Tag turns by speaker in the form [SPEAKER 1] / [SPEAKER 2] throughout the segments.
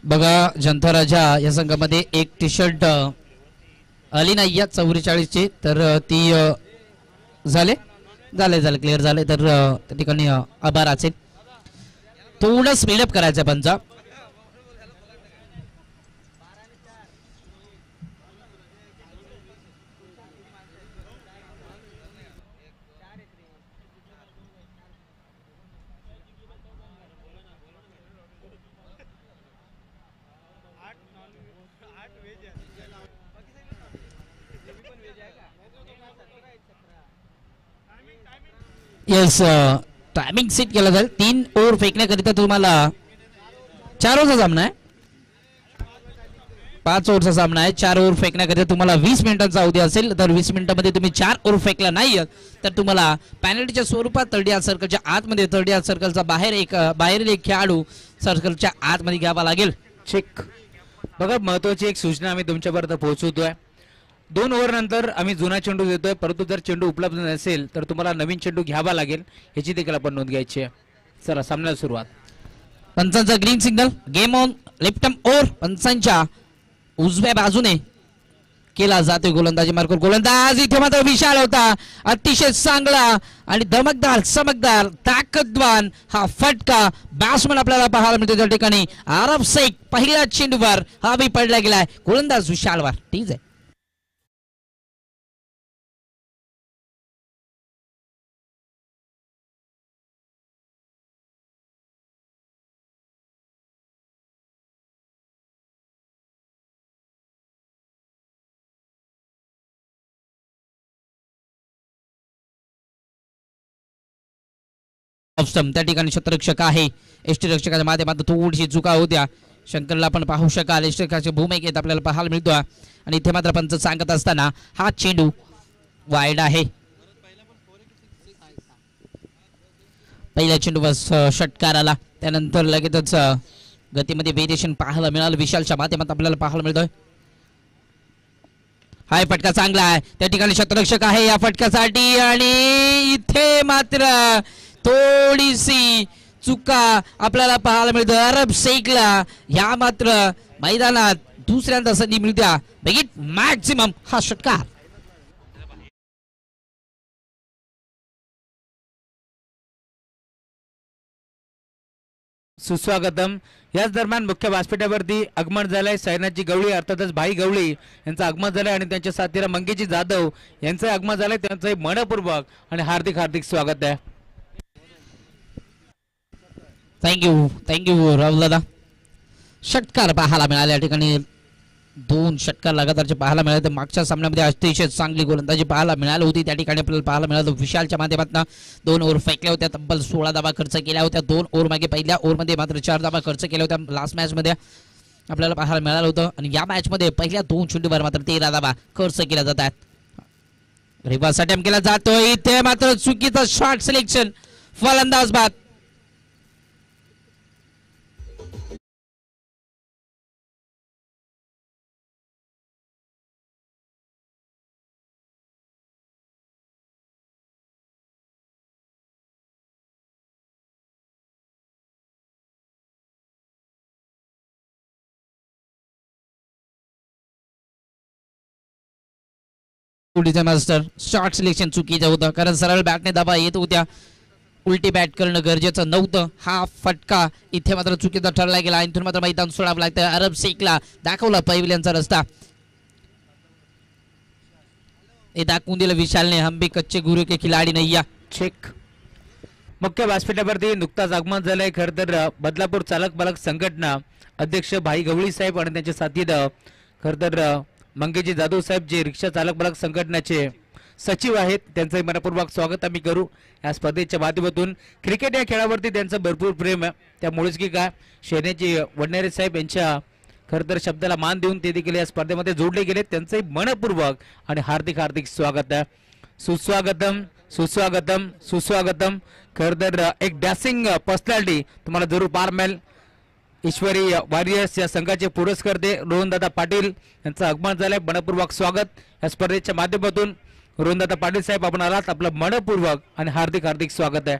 [SPEAKER 1] बघा जनता राजा या संघामध्ये एक टी शर्ट आली नाही या 44 ची, तर ती झाले क्लिअर झाले, तर त्या ठिकाणी आभार असेल. थोडं स्पीडअप करायचं पंचा. येस, टायमिंग सेट केला जाईल. 3 ओव्हर फेकण्याकरिता तुम्हाला 4 ओव्हरचा सामना आहे, 5 ओव्हरचा सामना आहे. 4 ओव्हर फेकण्याकरिता तुम्हाला 20 मिनिटांचा अवधी असेल, तर 20 मिनिटांमध्ये तुम्ही 4 ओव्हर फेकला नाही तर तुम्हाला पॅनल्टीच्या स्वरूपात थर्ड यार्ड सर्कलच्या आतमध्ये, थर्ड यार्ड सर्कलचा बाहेरील एक खेळाडू सर्कलच्या आतमध्ये घ्यावा लागेल.
[SPEAKER 2] चेक. बघा, महत्वाची एक सूचना आम्ही तुमच्यापर्यंत पोहोचवतोय. 2 ओव्हर नंतर आम्ही जुना चेंडू देतोय, परंतु जर चेंडू उपलब्ध नसेल तर तुम्हाला नवीन चेंडू घ्यावा लागेल, याची देखील आपण नोंद घ्यायची आहे. चला, सामन्याला सुरुवात.
[SPEAKER 1] पंचांचा green signal. Game on. Left over पंचांच्या उजव्या बाजूने केला जातोय गोलंदाजी मार्कवर. गोलंदाज इथे मात्र विशाल होता, अतिशय चांगला आणि धमकदार, चमकदार, ताकदवान हा फटका बॅट्समन आपल्याला पाहायला मिळतो. त्या ठिकाणी आरब शेख पहिल्या चेंडूवर हावी पडला गेलाय, गोलंदाज विशालवर. ठीक आहे. त्या ठिकाणी क्षेत्ररक्षक आहे. यष्टीरक्षकाच्या माध्यमातून थोडीशी चुका होत्या, शंकरला पण पाहू शकाल. यष्टीरक्षकाची भूमिकेत आपल्याला पाहायला मिळतो आणि इथे मात्र पंच सांगत असताना हा चेंडू वाईड आहे. पहिल्या चेंडूवर षटकार आला, त्यानंतर लगेचच गतीमध्ये व्हेरिएशन पाहायला मिळालं. विशालच्या माध्यमात आपल्याला पाहायला मिळतोय. हा फटका चांगला आहे, त्या ठिकाणी क्षेत्ररक्षक आहे या फटक्यासाठी आणि इथे मात्र थोडीशी चुका आपल्याला पाहायला मिळतं अरब शेखला. ह्या मात्र मैदानात दुसऱ्यांदा संधी मिळत्या. बेगिट मॅक्सिमम हा षटकार.
[SPEAKER 2] सुस्वागतम. याच दरम्यान मुख्य व्यासपीठावरती आगमन झालंय सैनाजी गवळी, अर्थातच भाई गवळी यांचं आगमन झालंय आणि त्यांच्या साथीला मंगेजी जाधव यांचं आगमन झालंय. त्यांचं मनपूर्वक आणि हार्दिक हार्दिक स्वागत आहे.
[SPEAKER 1] थँक्यू राहुल दादा. षटकार पाहायला मिळाले या ठिकाणी, 2 षटकार लगातारचे पाहायला मिळाले. मागच्या सामन्यामध्ये अतिशय चांगली गोलंदाजी पाहायला मिळाली होती, त्या ठिकाणी आपल्याला पाहायला मिळालं. विशालच्या माध्यमातून 2 ओव्हर फेकल्या होत्या, तब्बल 16 धावा खर्च केल्या होत्या. 2 ओव्हर मागे पहिल्या ओव्हरमध्ये मात्र 4 धावा खर्च केल्या होत्या. लास्ट मॅच मध्ये आपल्याला पाहायला मिळालं होतं आणि या मॅच मध्ये पहिल्या 2 चेंडूवर मात्र 13 धावा खर्च केल्या जातात. रिव्हर्स अटेम्प्ट केला जातोय, इथे मात्र चुकीचं शॉट सिलेक्शन, फलंदाज बाद. मास्टर शॉर्ट सिलेक्शन चुकीचं होतं, कारण सरळ बॅटने धावा येत होत्या, उलटी बॅट करणं गरजेचं नव्हतं. हा फटका इथे मात्र चुकीचा ठरला गेला. इथून मात्र मैदान सोडावं लागतं. अरब शेखला दाखवला पहिल्यांचा रस्ता, हे दाखवून दिलं विशालने. हम भी कच्चे गुरु के खिलाडी नाही या.
[SPEAKER 2] चेक. मुख्य व्यासपीठावरती नुकताच आगमन झालंय खरं तर बदलापूर चालक बालक संघटना अध्यक्ष भाई गवळी साहेब आणि त्यांच्या साथीदार खरं तर मंगेजी जाधव साहेब, जे रिक्षा चालक बालक संघटनेचे सचिव आहेत. त्यांचं मनपूर्वक स्वागत आम्ही करू या स्पर्धेच्या माध्यमातून. क्रिकेट या खेळावरती त्यांचं भरपूर प्रेम आहे, त्यामुळेच की काय शेण्याची वडनेरे साहेब यांच्या खरं तर शब्दाला मान देऊन ते देखील या स्पर्धेमध्ये जोडले गेले. त्यांचंही मनपूर्वक आणि हार्दिक हार्दिक स्वागत आहे. सुस्वागतम सुस्वागतम सुस्वागतम. खरं तर एक डॅसिंग पर्सनॅलिटी तुम्हाला जरूर पार मिळेल. ईश्वरी वॉरियर्स या संघाचे पुरस्कर्ते रोहनदादा पाटील यांचं आगमन झालंय. मनपूर्वक स्वागत या स्पर्धेच्या माध्यमातून. रोहनदादा पाटील साहेब आपण आलात, आपलं मनपूर्वक आणि हार्दिक हार्दिक स्वागत आहे.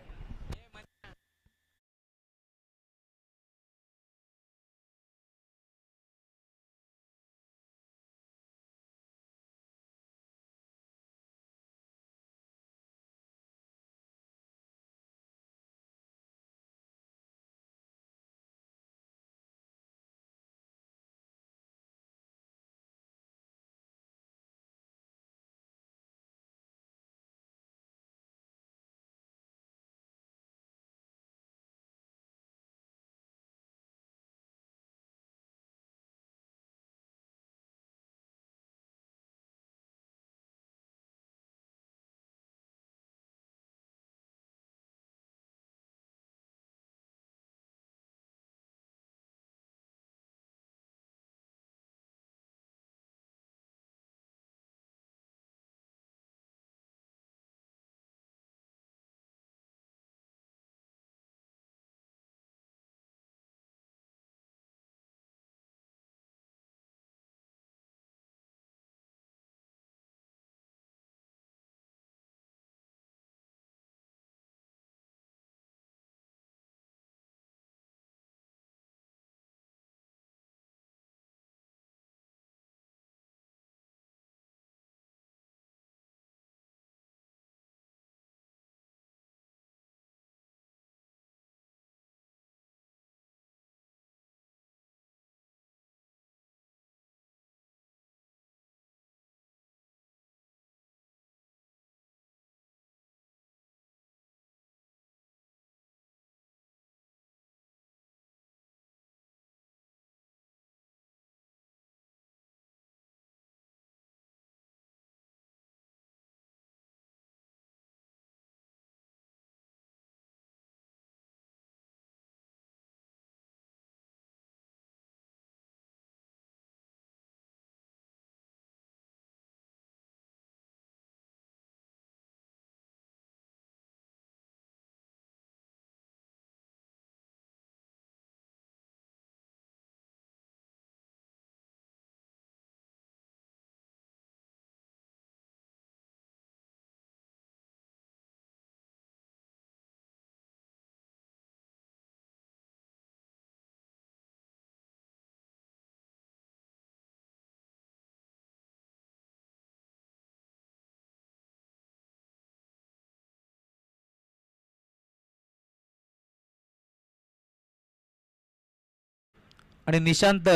[SPEAKER 2] आणि निशांत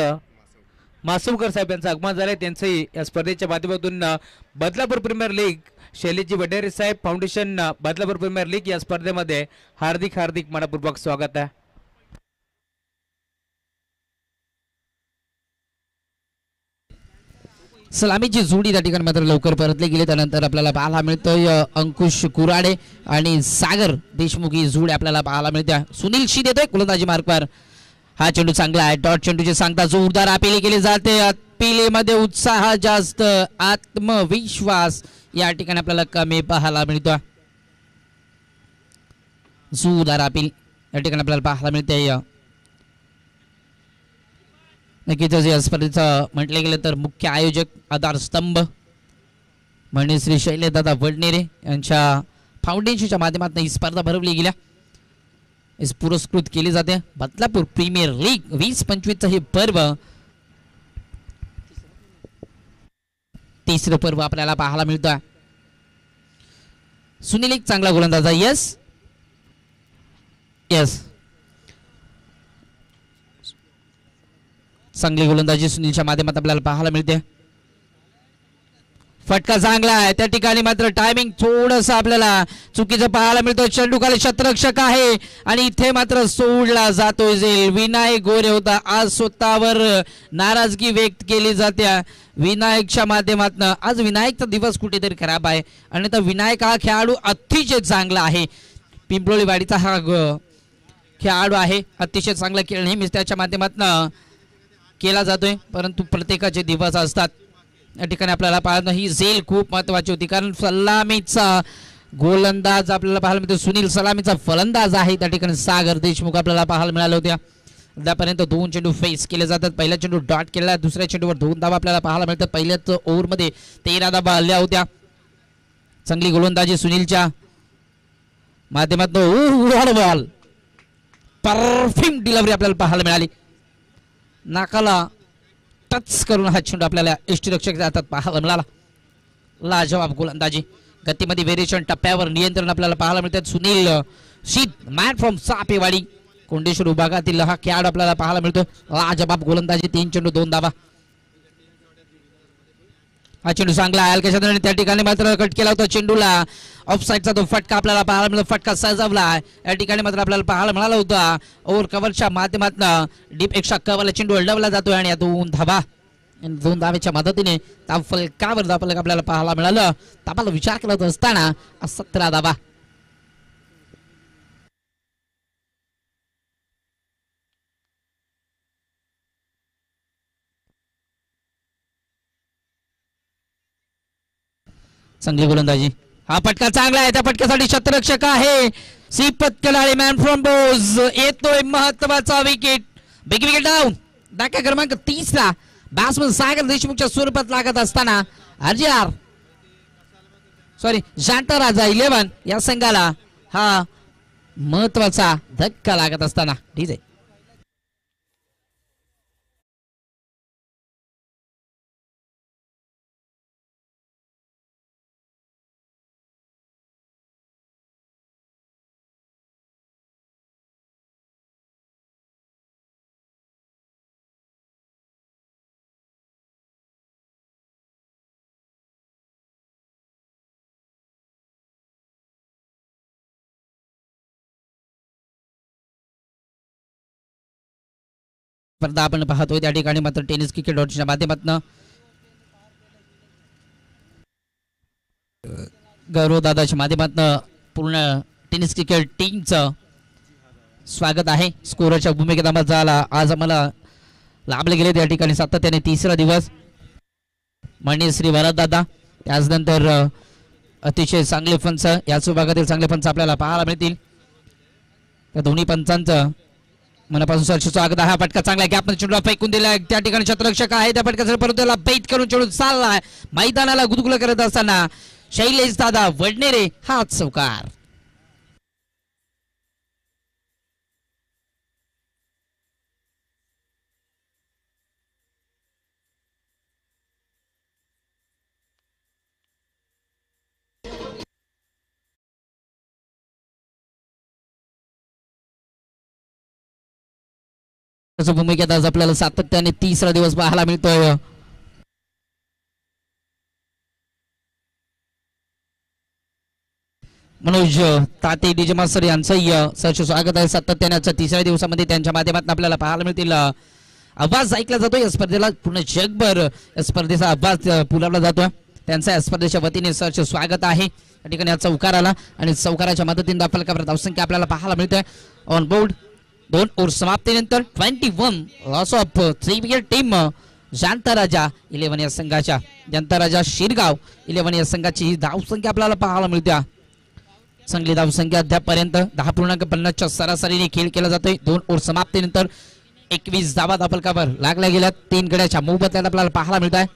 [SPEAKER 2] मासुमकर साहेब यांचं आगमन झालंय. त्यांचंही या स्पर्धेच्या माध्यमातून बदलापूर प्रीमियर लीग शैलीजी वडेरे साहेब फाउंडेशन बदलापूर प्रीमियर लीग या स्पर्धेमध्ये हार्दिक हार्दिक मनपूर्वक स्वागत आहे.
[SPEAKER 1] सलामीची जोडी त्या ठिकाणी मात्र लवकर परतले गेले. त्यानंतर आपल्याला पाहायला मिळतोय अंकुश कुराडे आणि सागर देशमुख ही जोडी आपल्याला पाहायला मिळते. सुनील शी देतोय गोलंदाजी मार्कवर. हा चेंडू चांगला आहे. डॉट चेंडूची सांगता जोरदार अपिले केली जाते. अपिलेमध्ये उत्साह जास्त, आत्मविश्वास या ठिकाणी आपल्याला कमी पाहायला मिळतो. जोरदार अपील या ठिकाणी आपल्याला पाहायला मिळते. नक्कीच या स्पर्धेचं म्हटले गेलं तर मुख्य आयोजक आधारस्तंभ म्हणजे श्री शैलेशदादा वडनेरे यांच्या फाउंडेशनच्या माध्यमातून ही स्पर्धा भरवली गेल्या. पुरस्कृत केली जाते. बदलापूर प्रीमियर लीग 20-25 हे पर्व, तिसरं पर्व आपल्याला पाहायला मिळतं. सुनील एक चांगला गोलंदाज आहे. यस यस चांगली गोलंदाजी सुनीलच्या माध्यमात आपल्याला पाहायला मिळते. फटका चांगला आहे. त्या ठिकाणी मात्र टायमिंग थोडंसं आपल्याला चुकीचं पाहायला मिळतं. चेंडू खाली शतरक्षक आहे आणि इथे मात्र सोडला जातोय झेल. विनायक गोरे होता. आज स्वतःवर नाराजगी व्यक्त केली जाते विनायकच्या माध्यमातून. आज विनायकचा दिवस कुठेतरी खराब आहे आणि तर विनायक हा खेळाडू अतिशय चांगला आहे. पिंपळीवाडीचा हा खेळाडू आहे. अतिशय चांगला खेळ नेहमीच त्याच्या माध्यमातून केला जातोय, परंतु प्रत्येकाचे दिवस असतात. या ठिकाणी आपल्याला पाहणं ही झेल खूप महत्वाची होती, कारण सलामीचा गोलंदाज आपल्याला पाहायला मिळतो. सुनील सलामीचा फलंदाज आहे. त्या ठिकाणी सागर देशमुख आपल्याला पाहायला मिळाले होत्या. आतापर्यंत 2 चेंडू फेस केले जातात. पहिला चेंडू डॉट केला, दुसऱ्या चेंडूवर 2 धावा आपल्याला पाहायला मिळतात. पहिल्याच ओव्हरमध्ये 13 धावा आल्या होत्या. चांगली गोलंदाजी सुनीलच्या माध्यमातून. बॉल परफेक्ट डिलिव्हरी आपल्याला पाहायला मिळाली. नाकाला टच करून हा चेंडू आपल्याला यष्टीरक्षक हातात पाहायला मिळाला. लाजवाब गोलंदाजी. गतीमध्ये व्हेरिएशन, टप्प्यावर नियंत्रण आपल्याला पाहायला मिळतात. सुनील शीत मॅन फ्रॉम सापेवाडी कोंडेश्वर विभागातील हा खेळाडू आपल्याला पाहायला मिळतो. लाजवाब गोलंदाजी. 3 चेंडू 2 धावा. हा चेंडू चांगला आहे. हलक्याच्या त्या ठिकाणी मात्र कट केला होता चेंडूला. ऑफसाईडचा तो फटका आपल्याला पाहायला मिळतो. फटका सजवला आहे. या ठिकाणी मात्र आपल्याला पाहायला मिळाला होता. ओव्हर कव्हरच्या माध्यमातून डीप एक्स्ट्रा कव्हरला चेंडू अडवला जातोय आणि 2 धावा. 2 धावेच्या मदतीने ताब फलकावर आपल्याला पाहायला मिळालं. ताबाला विचार करत असताना 17 धावा. चांगली गोलंदाजी. हा फटका चांगला आहे. त्या फटक्यासाठी शतरक्षक आहे. श्रीपत कलाळे मॅन फ्रॉम बोज येतोय महत्वाचा विकेट. Big wicket down. धक्का क्रमांक 30 ला बॅट्समन सागर देशमुखच्या स्वरूपात लागत असताना जांटा राजा 11 या संघाला हा महत्वाचा धक्का लागत असताना ठीक आहे. स्पर्धा आपण पाहतोय. त्या ठिकाणी मात्र टेनिस क्रिकेट डॉटच्या माध्यमातून गौरव दादाच्या माध्यमातून पूर्ण टेनिस क्रिकेट टीमचं स्वागत आहे. स्कोरच्या भूमिकेत आम्हाला आज आम्हाला लाभले गेले. त्या ठिकाणी सातत्याने 3रा दिवस माननीय श्री वरद दादा, त्याचनंतर अतिशय चांगले पंच, याच विभागातील चांगले पंच आपल्याला पाहायला मिळतील. त्या दोन्ही पंचांचं मनापासून सरशी स्वागत आहे. हा फटका चांगला गॅप मध्ये चेंडूला फेकून दिला. त्या ठिकाणी क्षेत्ररक्षक आहे. त्या फटक्याचा परत त्याला बैत करून चेंडू चाललाय. मैदानाला गुदगुलं करत असताना शैलेश दादा वडनेरे हा चौकार. भूमिकेत आज आपल्याला सातत्याने तिसरा दिवस पाहायला मिळतोय. मनोज ताते डीजे मास्तर यांचंही सहर्ष स्वागत आहे. सातत्याने आजच्या तिसऱ्या दिवसामध्ये त्यांच्या माध्यमातून आपल्याला पाहायला मिळतील आवाज ऐकला जातोय. या स्पर्धेला पूर्ण जगभर या स्पर्धेचा आवाज पुरवला जातोय. त्यांचा या स्पर्धेच्या वतीने सहर्ष स्वागत आहे. या ठिकाणी आज चौकार आला आणि चौकाराच्या मदतीने धावफलकावर धावसंख्या आपल्याला पाहायला मिळते. ऑन बोर्ड 2 ओव्हर समाप्तीनंतर 21 लॉस ऑफ 3 विकेट टीम जनता राजा 11 या संघाच्या जनता राजा शिरगाव 11 या संघाची धावसंख्या आपल्याला पाहायला मिळते. चांगली धावसंख्या अद्यापर्यंत 10.50 च्या सरासरीने खेळ केला जातोय. 2 ओव्हर समाप्तीनंतर 21 धावा धावफलकावर लागल्या गेल्या. 3 गड्याच्या मोबदल्यात आपल्याला पाहायला मिळत आहे.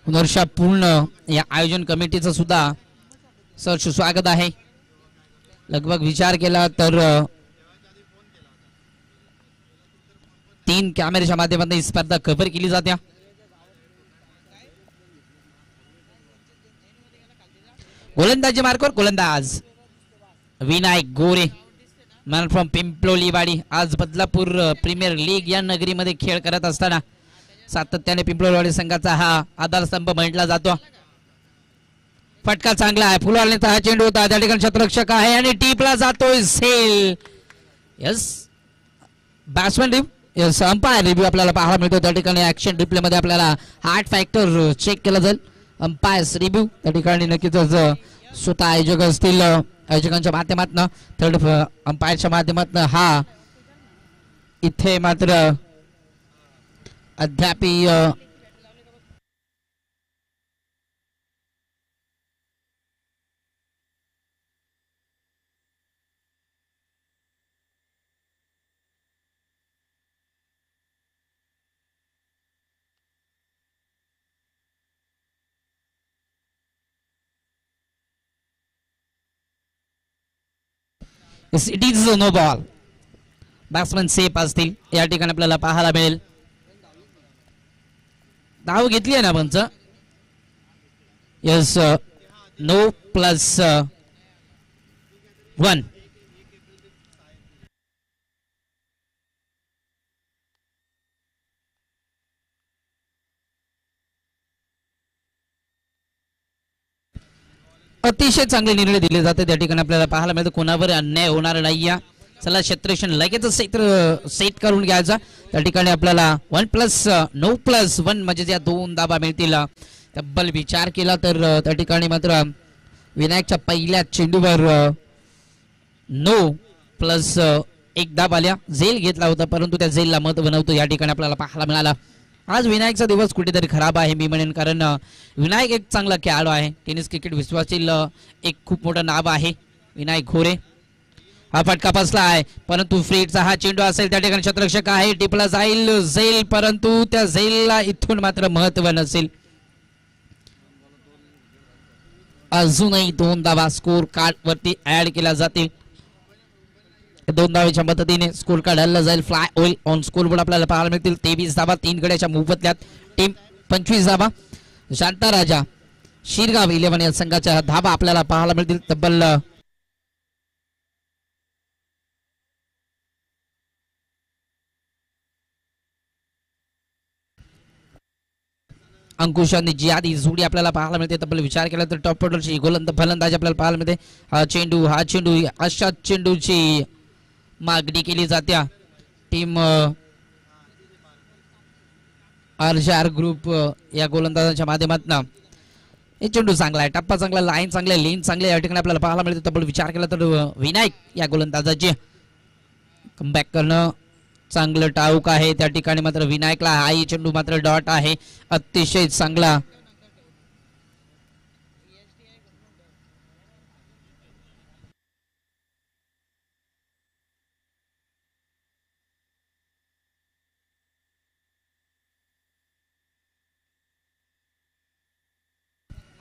[SPEAKER 1] वर्षा पूर्ण या आयोजन कमिटीचं सुद्धा सहर्ष स्वागत आहे. लगभग विचार केला तर 3 कॅमेऱ्याच्या माध्यमातून ही स्पर्धा कव्हर केली जाते. गोलंदाजी मार्कवर गोलंदाज विनायक गोरे मॅन फ्रॉम पिंपलोलीवाडी. आज बदलापूर प्रीमियर लीग या नगरीमध्ये खेळ करत असताना सातत्याने पिंपलोलीवाडी संघाचा हा आधारस्तंभ म्हटला जातो. फटका चांगला आहे. फुलवाल्याचा हा चेंडू होता. त्या ठिकाणी शतरक्षक आहे आणि टीपला जातोय सेल. Yes batsman review yes umpire review आपल्याला पाहायला मिळतो. त्या ठिकाणी ऍक्शन रिप्ले मध्ये आपल्याला हार्ट फॅक्टर चेक केला जाईल. अंपायर्स रिव्ह्यू त्या ठिकाणी नक्कीच स्वतः आयोजक असतील. आयोजकांच्या माध्यमातून थर्ड अंपायरच्या माध्यमातून हा इथे मात्र अद्याप it is no ball. Batsman safe असतील या ठिकाणी आपल्याला पाहायला मिळेल. धाव घेतली आहे ना पंच. Yes no plus 1. अतिशय चांगले निर्णय दिले जाते. त्या ठिकाणी आपल्याला पाहायला मिळतं कोणावर अन्याय होणार नाही. या चला क्षेत्रक्षण लगेच सेट करून घ्यायचा. त्या ठिकाणी आपल्याला 1 प्लस 9 प्लस 1 म्हणजे ज्या 2 धावा मिळतील. तब्बल विचार केला तर त्या ठिकाणी मात्र विनायकच्या पहिल्या चेंडूवर 9 प्लस 1 धाव आल्या. झेल घेतला होता परंतु त्या झेलला महत्व नव्हतं या ठिकाणी आपल्याला पाहायला मिळाला. आज विनायकचा दिवस कुठेतरी खराब आहे मी म्हणेन. कारण विनायक एक चांगला खेळाडू आहे. टेनिस क्रिकेट विश्वातील एक खूप मोठं नाव आहे विनायक घोरे. हा फटका बसला आहे परंतु फ्रीडचा हा चेंडू असेल. त्या ठिकाणी शतरक्षक आहे. टिपला जाईल झेल परंतु त्या झेलला इथून मात्र महत्व नसेल. अजूनही 2 धावा स्कोर कार्ड वरती ऍड केल्या जातील. 2 धावेच्या मदतीने स्कोर कार्ड हल्ला जाईल. फ्लाय होईल ऑन स्कोर बोर्ड आपल्याला पाहायला मिळतील. 23 धावा 3 गड्याच्या मोबदल्यात टीम 25 धावा. शांता राजा शिरगाव 11 या संघाच्या धावा आपल्याला पाहायला मिळतील. तब्बल अंकुशांनी जी आधी जोडी आपल्याला पाहायला मिळते. तब्बल विचार केला तर टॉप ऑर्डरची फलंदाजी आपल्याला पाहायला मिळते. हा चेंडू अशा चेंडूची मागणी केली जाते. टीम आर ग्रुप या गोलंदाजांच्या माध्यमातून हे चेंडू चांगला आहे. टप्पा चांगला, लाईन चांगला, लेन चांगले या ठिकाणी आपल्याला पाहायला मिळते. तब्बल विचार केला तर विनायक या गोलंदाजाची कमबॅक करणं चांगलं टाऊक आहे. त्या ठिकाणी मात्र विनायकला हाही चेंडू मात्र डॉट आहे. अतिशय चांगला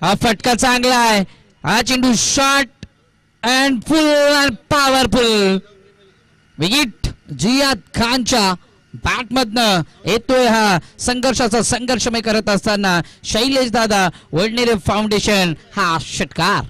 [SPEAKER 1] हा फटका चांगला आहे. हा चेंडू short and full and powerful wicket Ziyad खानच्या बॅटमधनं येतोय. हा संघर्षाचा संघर्षमय करत असताना शैलेश दादा वडनेरे फाउंडेशन हा षटकार.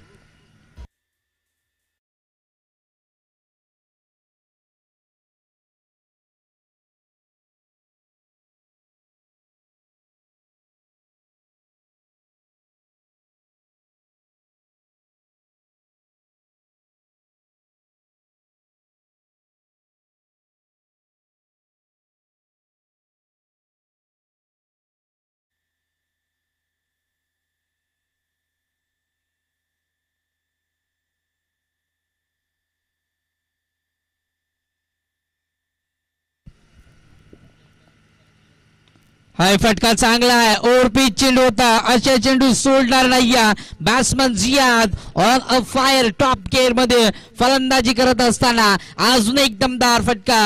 [SPEAKER 1] हाय फटका चांगला आहे. ओव्हरपिच चेंडू होता. अशा चेंडू सोडणार नाही. Batsman Ziyad on a fire top gear मध्ये फलंदाजी करत असताना अजून एक दमदार फटका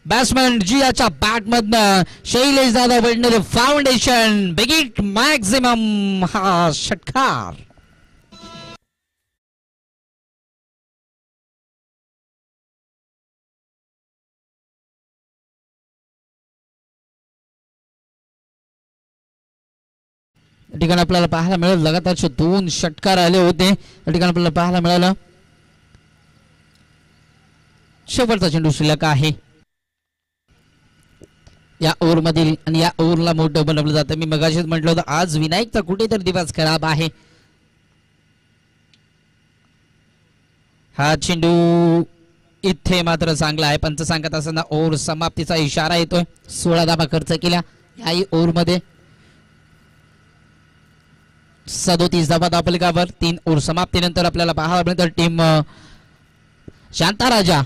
[SPEAKER 1] बॅट्समन जियाच्या बॅट मधनं शैलेश दादा वडनेरे फाउंडेशन बिगिट मॅक्झिमम हा षटकार. या ठिकाणी आपल्याला पाहायला मिळेल लगातारचे 2 षटकार आले होते. या ठिकाणी आपल्याला पाहायला मिळालं शेवटचा चेंडू शिल्लक आहे या ओव्हर मधील आणि या ओव्हरला मोठं बनवलं जातं. मी मगाशीच म्हटलं होतं आज विनायकचा कुठेतरी दिवस खराब आहे. हा चेंडू इथे मात्र चांगला आहे. पंच सांगत असताना ओव्हर समाप्तीचा इशारा येतोय. 16 धावा खर्च केल्या याही ओव्हर मध्ये. 37 धावा धावफलकावर. 3 ओव्हर समाप्तीनंतर आपल्याला पाहायला मिळतं टीम शांताराजा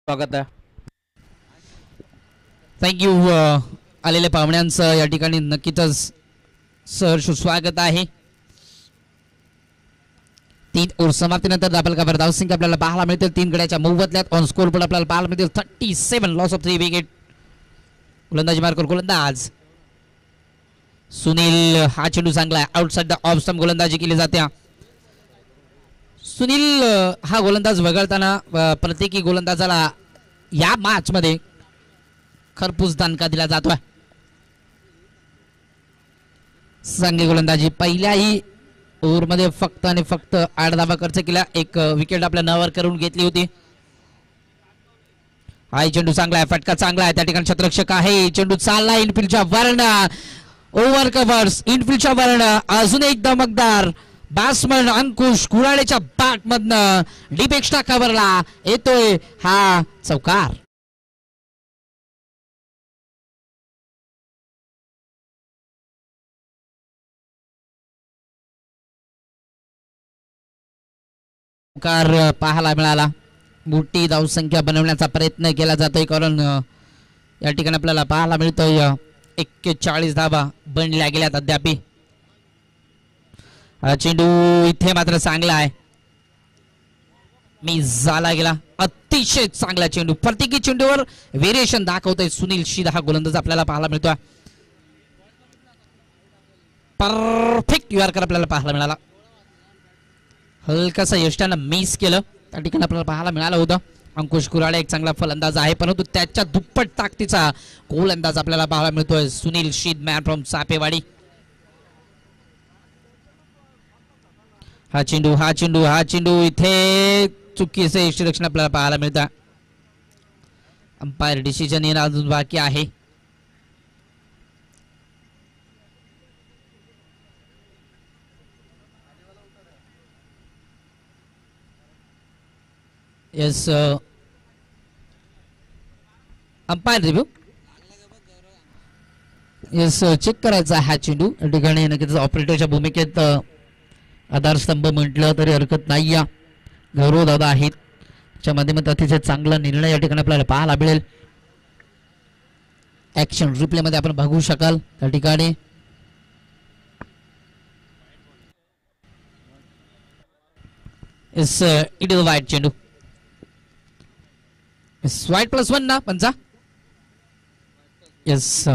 [SPEAKER 2] स्वागत आहे.
[SPEAKER 1] थँक्यू. आलेल्या पाहुण्यांचं या ठिकाणी नक्कीच सहर्ष स्वागत आहे. 3 ओव्हर समाप्तीनंतर धावफलकावर धावसंख्या आपल्याला पाहायला मिळतील 3 गड्याच्या मोबदल्यात. ऑन स्कोर बोर्ड आपल्याला पाहायला मिळतील 37 लॉस ऑफ 3 विकेट. गोलंदाजी मार्कर गोलंदाज सुनील. हा चेंडू चांगला आहे. आउटसाइड द ऑफ स्टंप गोलंदाजी केली जाते. सुनील हा गोलंदाज वगळताना प्रत्येकी गोलंदाजाला या मॅच मध्ये खरपूस दणका दिला जातोय. चांगली गोलंदाजी. पहिल्याही ओव्हर मध्ये फक्त आणि फक्त 8 धावा खर्च केल्या. 1 विकेट आपल्या नावावर करून घेतली होती. हा चेंडू चांगला आहे. फटका चांगला आहे. त्या ठिकाणी क्षेत्ररक्षक आहे. चेंडू चालला इनफिल्डच्या वर्ण. ओव्हर कव्हर्स इनफिल्डच्या वर्ण. अजून एक धमकदार बॅट्समन अंकुश कुराडेच्या बॅट मधनं डीप एक्स्ट्रा कव्हरला येतोय हा चौकार. चौकार पाहायला मिळाला. मोठी धावसंख्या बनवण्याचा प्रयत्न केला जातोय कारण या ठिकाणी आपल्याला पाहायला मिळतोय 41 धावा बनल्या गेल्यात अद्याप. चेंडू इथे मात्र चांगला आहे. मी झाला गेला. अतिशय चांगला चेंडू. प्रत्येकी चेंडूवर व्हेरिएशन दाखवतोय सुनील शिदा हा गोलंदाज आपल्याला पाहायला मिळतोय. परफेक्ट यॉर्कर आपल्याला पाहायला मिळाला. हलकासा यष्टानं मिस केलं. त्या ठिकाणी आपल्याला पाहायला मिळालं होतं. अंकुश कुराडे एक चांगला फलंदाज आहे परंतु त्याच्या दुप्पट ताकदीचा गोलंदाज आपल्याला पाहायला मिळतोय सुनील शीद मॅन फ्रॉम चापेवाडी. हा चेंडू इथे चुकीचं यष्टीरक्षण आपल्याला पाहायला मिळतं. अंपायर डिसिजन येणं अजून बाकी आहे. Yes umpire review. Yes check करायचा हा चेंडू. या ठिकाणी नक्कीच ऑपरेटरच्या भूमिकेत आधारस्तंभ म्हटलं तरी हरकत नाही. या गौरव दादा आहेत च्या माध्यमातून अतिशय चांगला निर्णय या ठिकाणी आपल्याला पाहायला मिळेल. ऍक्शन रिप्ले मध्ये आपण बघू शकाल. त्या ठिकाणी इट इज वाईट चेंडू. वाईट +1 ना पंचा. येस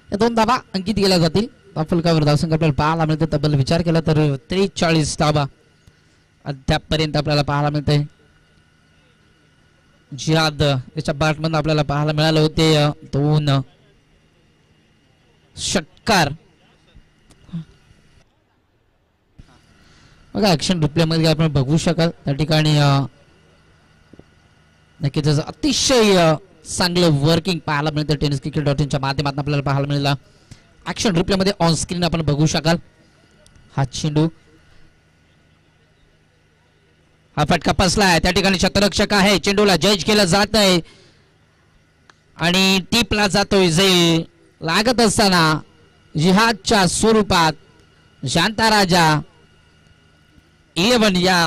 [SPEAKER 1] 2 धावा अंकित केल्या जातील. फलकावर धावसंख्या आपल्याला पाहायला मिळते. तब्बल विचार केला तर 43 धावा अद्यापपर्यंत आपल्याला पाहायला मिळते. जिहाद याच्या बॅटमधून आपल्याला पाहायला मिळाले होते 2 षटकार. बघा ऍक्शन रिप्ले मध्ये आपण बघू शकाल त्या ठिकाणी नक्कीच अतिशय चांगलं वर्किंग पाहायला मिळतं टेनिस क्रिकेट.च्या माध्यमातून आपल्याला पाहायला मिळाला. ऍक्शन रिप्ले मध्ये ऑन स्क्रीन आपण बघू शकाल. हा चेंडू हा फटका पसलाय त्या ठिकाणी शतरक्षक आहे. चेंडूला जज केलं जात आहे आणि टीपला जातोय झैल. लागत असताना जिहादच्या स्वरूपात शांता राजा 11 या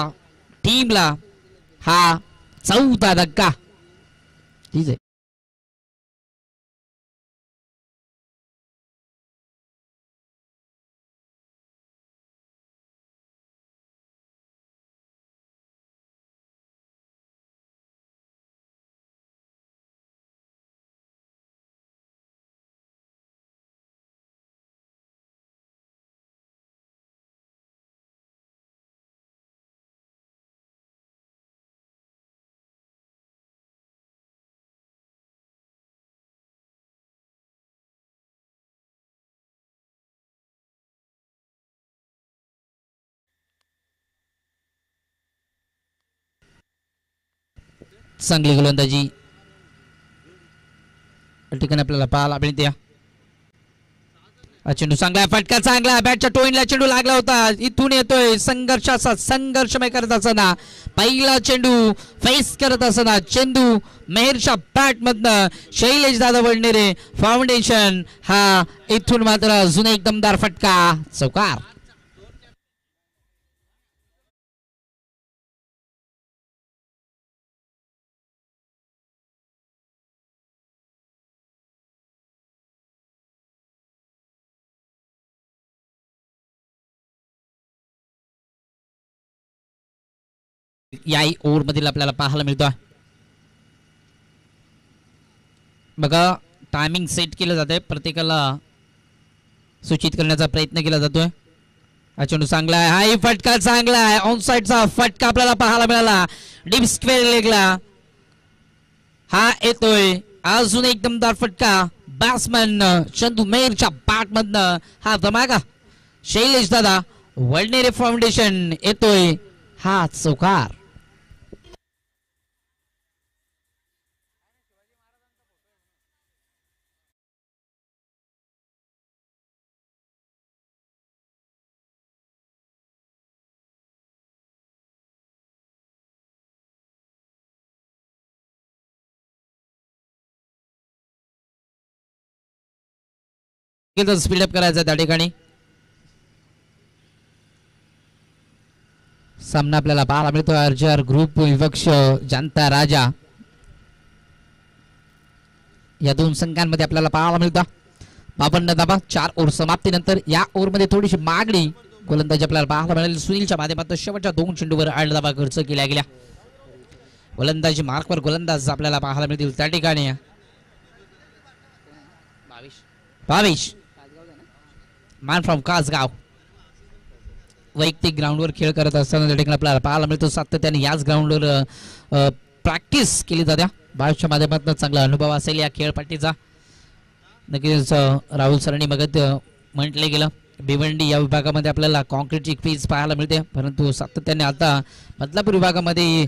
[SPEAKER 1] टीमला हा 4था धक्का. ठीक आहे. चांगली गोलंदाजी ठिकाणी आपल्याला पाहायला मिळते. चेंडू चांगला फटका चांगला बॅटच्या टोईनला चेंडू लागला होता. इथून येतोय संघर्षाचा संघर्षमय करत असताना पहिला चेंडू फेस करत असताना चेंडू मेहरच्या बॅट मधनं शैलेश दादा वडनेरे फाउंडेशन हा इथून मात्र अजून एक दमदार फटका चौकार. याही ओव्हर मधील आपल्याला पाहायला मिळतो. बघा टायमिंग सेट केलं जाते प्रत्येकाला सूचित करण्याचा प्रयत्न केला जातोय. हा चेंडू चांगला आहे. हाही फटका चांगला आहे. ऑन साइडचा फटका आपल्याला पाहायला मिळाला. डीप स्क्वेअर लेगला हा येतोय अजून एक दमदार फटका. बॅट्समॅन चंदू मेहरच्या बॅट मधनं हा धमाका. शैलेश दादा वडनेरे फाउंडेशन येतोय हा चौकार. स्पीडअप करायचा त्या ठिकाणी सामना आपल्याला पाहायला मिळतो. अर्जर ग्रुप विपक्ष जनता राजा या दोन संघांमध्ये आपल्याला पाहायला मिळतं. 52 धावा 4 ओव्हर समाप्तीनंतर या ओव्हर मध्ये थोडीशी मागणी गोलंदाजी आपल्याला पाहायला मिळाली. सुनीलच्या माध्यमातून शेवटच्या 2 चेंडूवर 8 धावा खर्च केल्या गेल्या. गोलंदाजी मार्कवर गोलंदाज आपल्याला पाहायला मिळतील त्या ठिकाणी 22 मॅन फ्रॉम कासगाव. वैयक्तिक ग्राउंडवर खेळ करत असताना त्या ठिकाणी आपल्याला पाहायला मिळतो. सातत्याने याच ग्राउंडवर प्रॅक्टिस केली जाते. बाळूच्या माध्यमातून चांगला अनुभव असेल या खेळपट्टीचा. नक्कीच राहुल सरांनी मगत म्हटले गेलं भिवंडी या विभागामध्ये आपल्याला कॉन्क्रीटची क्रीज पाहायला मिळते, परंतु सातत्याने आता बदलापूर विभागामध्ये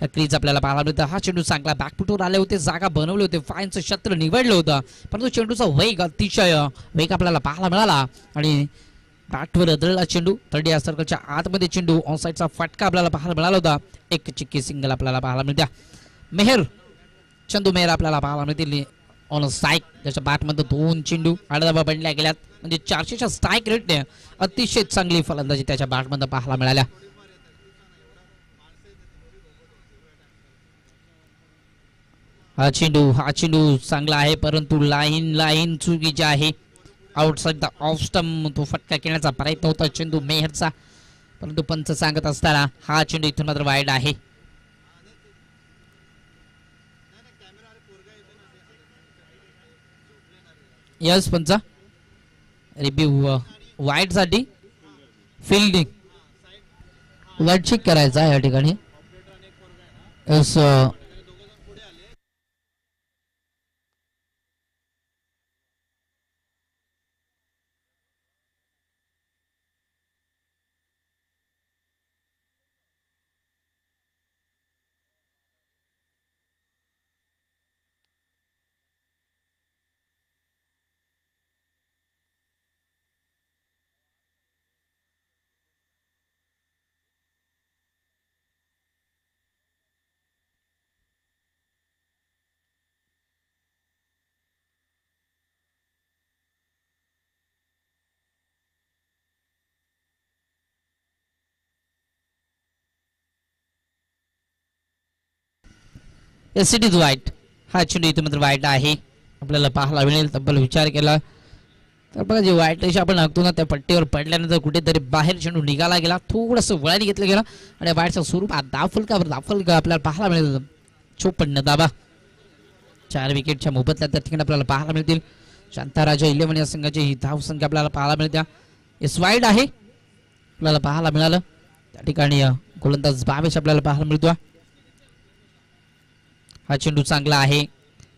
[SPEAKER 1] क्रीज आपल्याला पाहायला मिळतं. हा चेंडू चांगला बॅकफुटवर आले होते, जागा बनवले होते, फाईनचं क्षेत्र निवडलं होतं, परंतु चेंडूचा वेग अतिशय वेग आपल्याला पाहायला मिळाला आणि बॅटवर आदळला चेंडू. थर्ड या सर्कलच्या आतमध्ये चेंडू ऑन साइडचा फटका आपल्याला पाहायला मिळाला होता. एक चिक्की सिंगल आपल्याला पाहायला मिळत्या. मेहर चंदू मेहर आपल्याला पाहायला मिळतील ऑन स्ट्राईक. त्याच्या बॅटमध्ये 2 चेंडू 8 धावा बनल्या गेल्यात, म्हणजे 400च्या स्ट्राईक रेटने अतिशय चांगली फलंदाजी त्याच्या बॅटमध्ये पाहायला मिळाल्या. हा चेंडू चांगला आहे, परंतु लाईन चुकीची आहे. आउटसाइड द ऑफ स्टंप तो फटका खेळण्याचा प्रयत्न होता चेंडू मेहरचा, परंतु पंच सांगत असताना हा चेंडू इथून मात्र वाईड आहे. यस पंच, रिव्ह्यू वाईट साठी फिल्डिंग वाईट चेक करायचा या ठिकाणी. यस इट इज वाईट. हा चेंडू इथे मात्र वाईट आहे आपल्याला पाहायला मिळेल. तब्बल विचार केला तर बघा जे वाईट रेषा आपण हाकतो ना त्या पट्टीवर पडल्यानंतर कुठेतरी बाहेर चेंडू निघाला गेला, थोडंसं वळाने घेतलं गेला आणि वाईटच्या स्वरूपात दाफलका आपल्याला पाहायला मिळेल. 54 धाबा 4 विकेटच्या मोबदल्यात त्या ठिकाणी आपल्याला पाहायला मिळतील. शांताराजा 11 या संघाची ही धाव संख्या आपल्याला पाहायला मिळते. एस वाईड आहे आपल्याला पाहायला मिळालं. त्या ठिकाणी गोलंदाज भावेश आपल्याला पाहायला मिळतो. हा चेंडू चांगला आहे,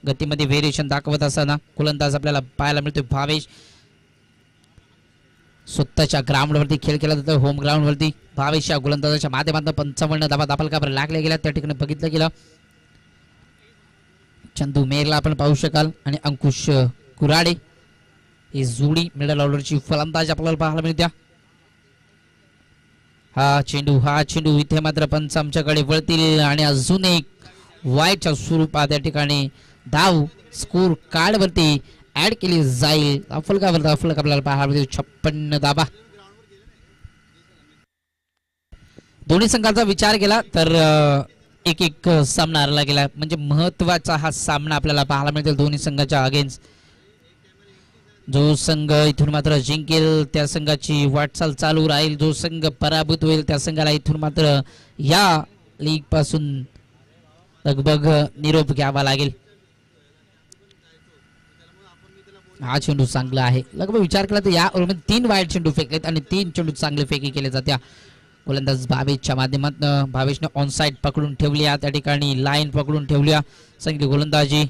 [SPEAKER 1] गतीमध्ये व्हेरिएशन दाखवत असताना गोलंदाज आपल्याला पाहायला मिळतोय भावेश. स्वतःच्या ग्राउंडवरती खेळ केला जातो, होम ग्राउंडवरती. भावेश या गोलंदाजाच्या माध्यमातून 55 धाबा दाफलकावर लागल्या गेल्या त्या ठिकाणी बघितलं गेलं. चंदू मेरला आपण पाहू शकाल आणि अंकुश कुराडे ही जोडी मिडल ऑर्डरची फलंदाज आपल्याला पाहायला मिळत्या. हा चेंडू इथे मात्र पंच आमच्याकडे वळतील आणि अजून एक वाईटच्या स्वरूपात या ठिकाणी धाव स्कोर कार्ड वरती ऍड केली जाईल. दाफलकावर आपल्याला पाहायला मिळते 56 धाबा. दोन्ही संघाचा विचार केला तर एक एक सामना हरला गेला, म्हणजे महत्वाचा हा सामना आपल्याला पाहायला मिळेल दोन्ही संघाच्या अगेन्स्ट. जो संघ इथून मात्र जिंकेल त्या संघाची वाटचाल चालू राहील, जो संघ पराभूत होईल त्या संघाला इथून मात्र या लीग पासून लगभग निरोप घ्यावा लागेल. हा चेंडू चांगला आहे, लगभग विचार केला तर या ओव्हरमध्ये 3 वाईट चेंडू फेकलेत आणि 3 चेंडू चांगले फेकी केले जात्या. गोलंदाज भावेशच्या माध्यमातून भावेशने ऑन साइड पकडून ठेवली, त्या ठिकाणी लाईन पकडून ठेवली चांगली गोलंदाजी.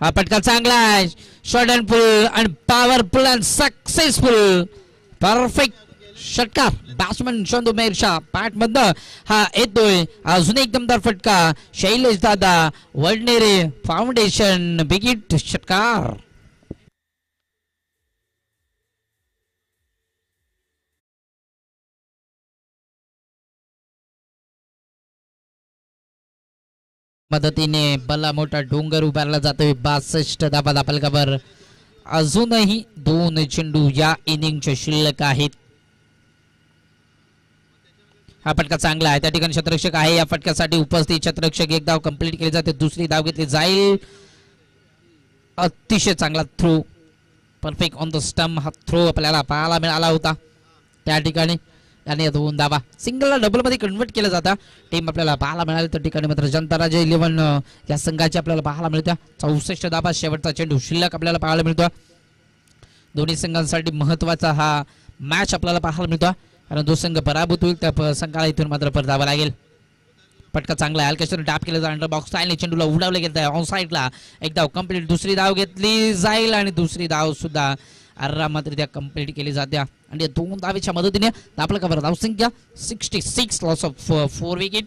[SPEAKER 1] हा पटका चांगला आहे, शॉर्ट अँड पुल आणि पॉवरफुल अँड सक्सेसफुल परफेक्ट षटकार बॅट्समन चंदू मेरशा पॅट मधनं हा येतोय. अजून एक दमदार फटका शैलेश दादा वडनेरे फाउंडेशन बिगिट षटकार. मदतीने भला मोठा डोंगर उभारला जातोय. 62 धाबा दाफलकावर. अजूनही 2 चेंडू या इनिंगचे शिल्लक आहेत. हा फटका चांगला आहे, त्या ठिकाणी क्षेत्ररक्षक आहे, या फटक्यासाठी उपस्थित क्षेत्ररक्षक. एक धाव कंप्लीट केली जाते, दुसरी धाव घेतली जाईल. अतिशय चांगला throw, perfect on the stump हा थ्रो आपल्याला पाहायला मिळाला होता त्या ठिकाणी. आणि 2 धावा सिंगलला डबल मध्ये कन्वर्ट केलं जातं. टीम आपल्याला पाहायला मिळाली त्या ठिकाणी मात्र जनताराजा 11 या संघाची आपल्याला पाहायला मिळत्या. 64 धावा शेवटचा चेंडू शिल्लक आपल्याला पाहायला मिळतो. दोन्ही संघांसाठी महत्वाचा हा मॅच आपल्याला पाहायला मिळतो, कारण जो संघ पराभूत होईल त्या संघाला इथून मात्र परतावा लागेल. पटका चांगला आहे, हलक्याने टॅप केलं जातं, अंडर बॉक्स स्टाईलने चेंडूला उडवलं गेलं ऑन साईडला. एक धाव कंप्लीट, दुसरी धाव घेतली जाईल आणि दुसरी धाव सुद्धा आरामात कंप्लीट केली जाते. आणि 2 धावेच्या मदतीने आपल्या कव्हर धाव संख्या 66, लॉस ऑफ 4 विकेट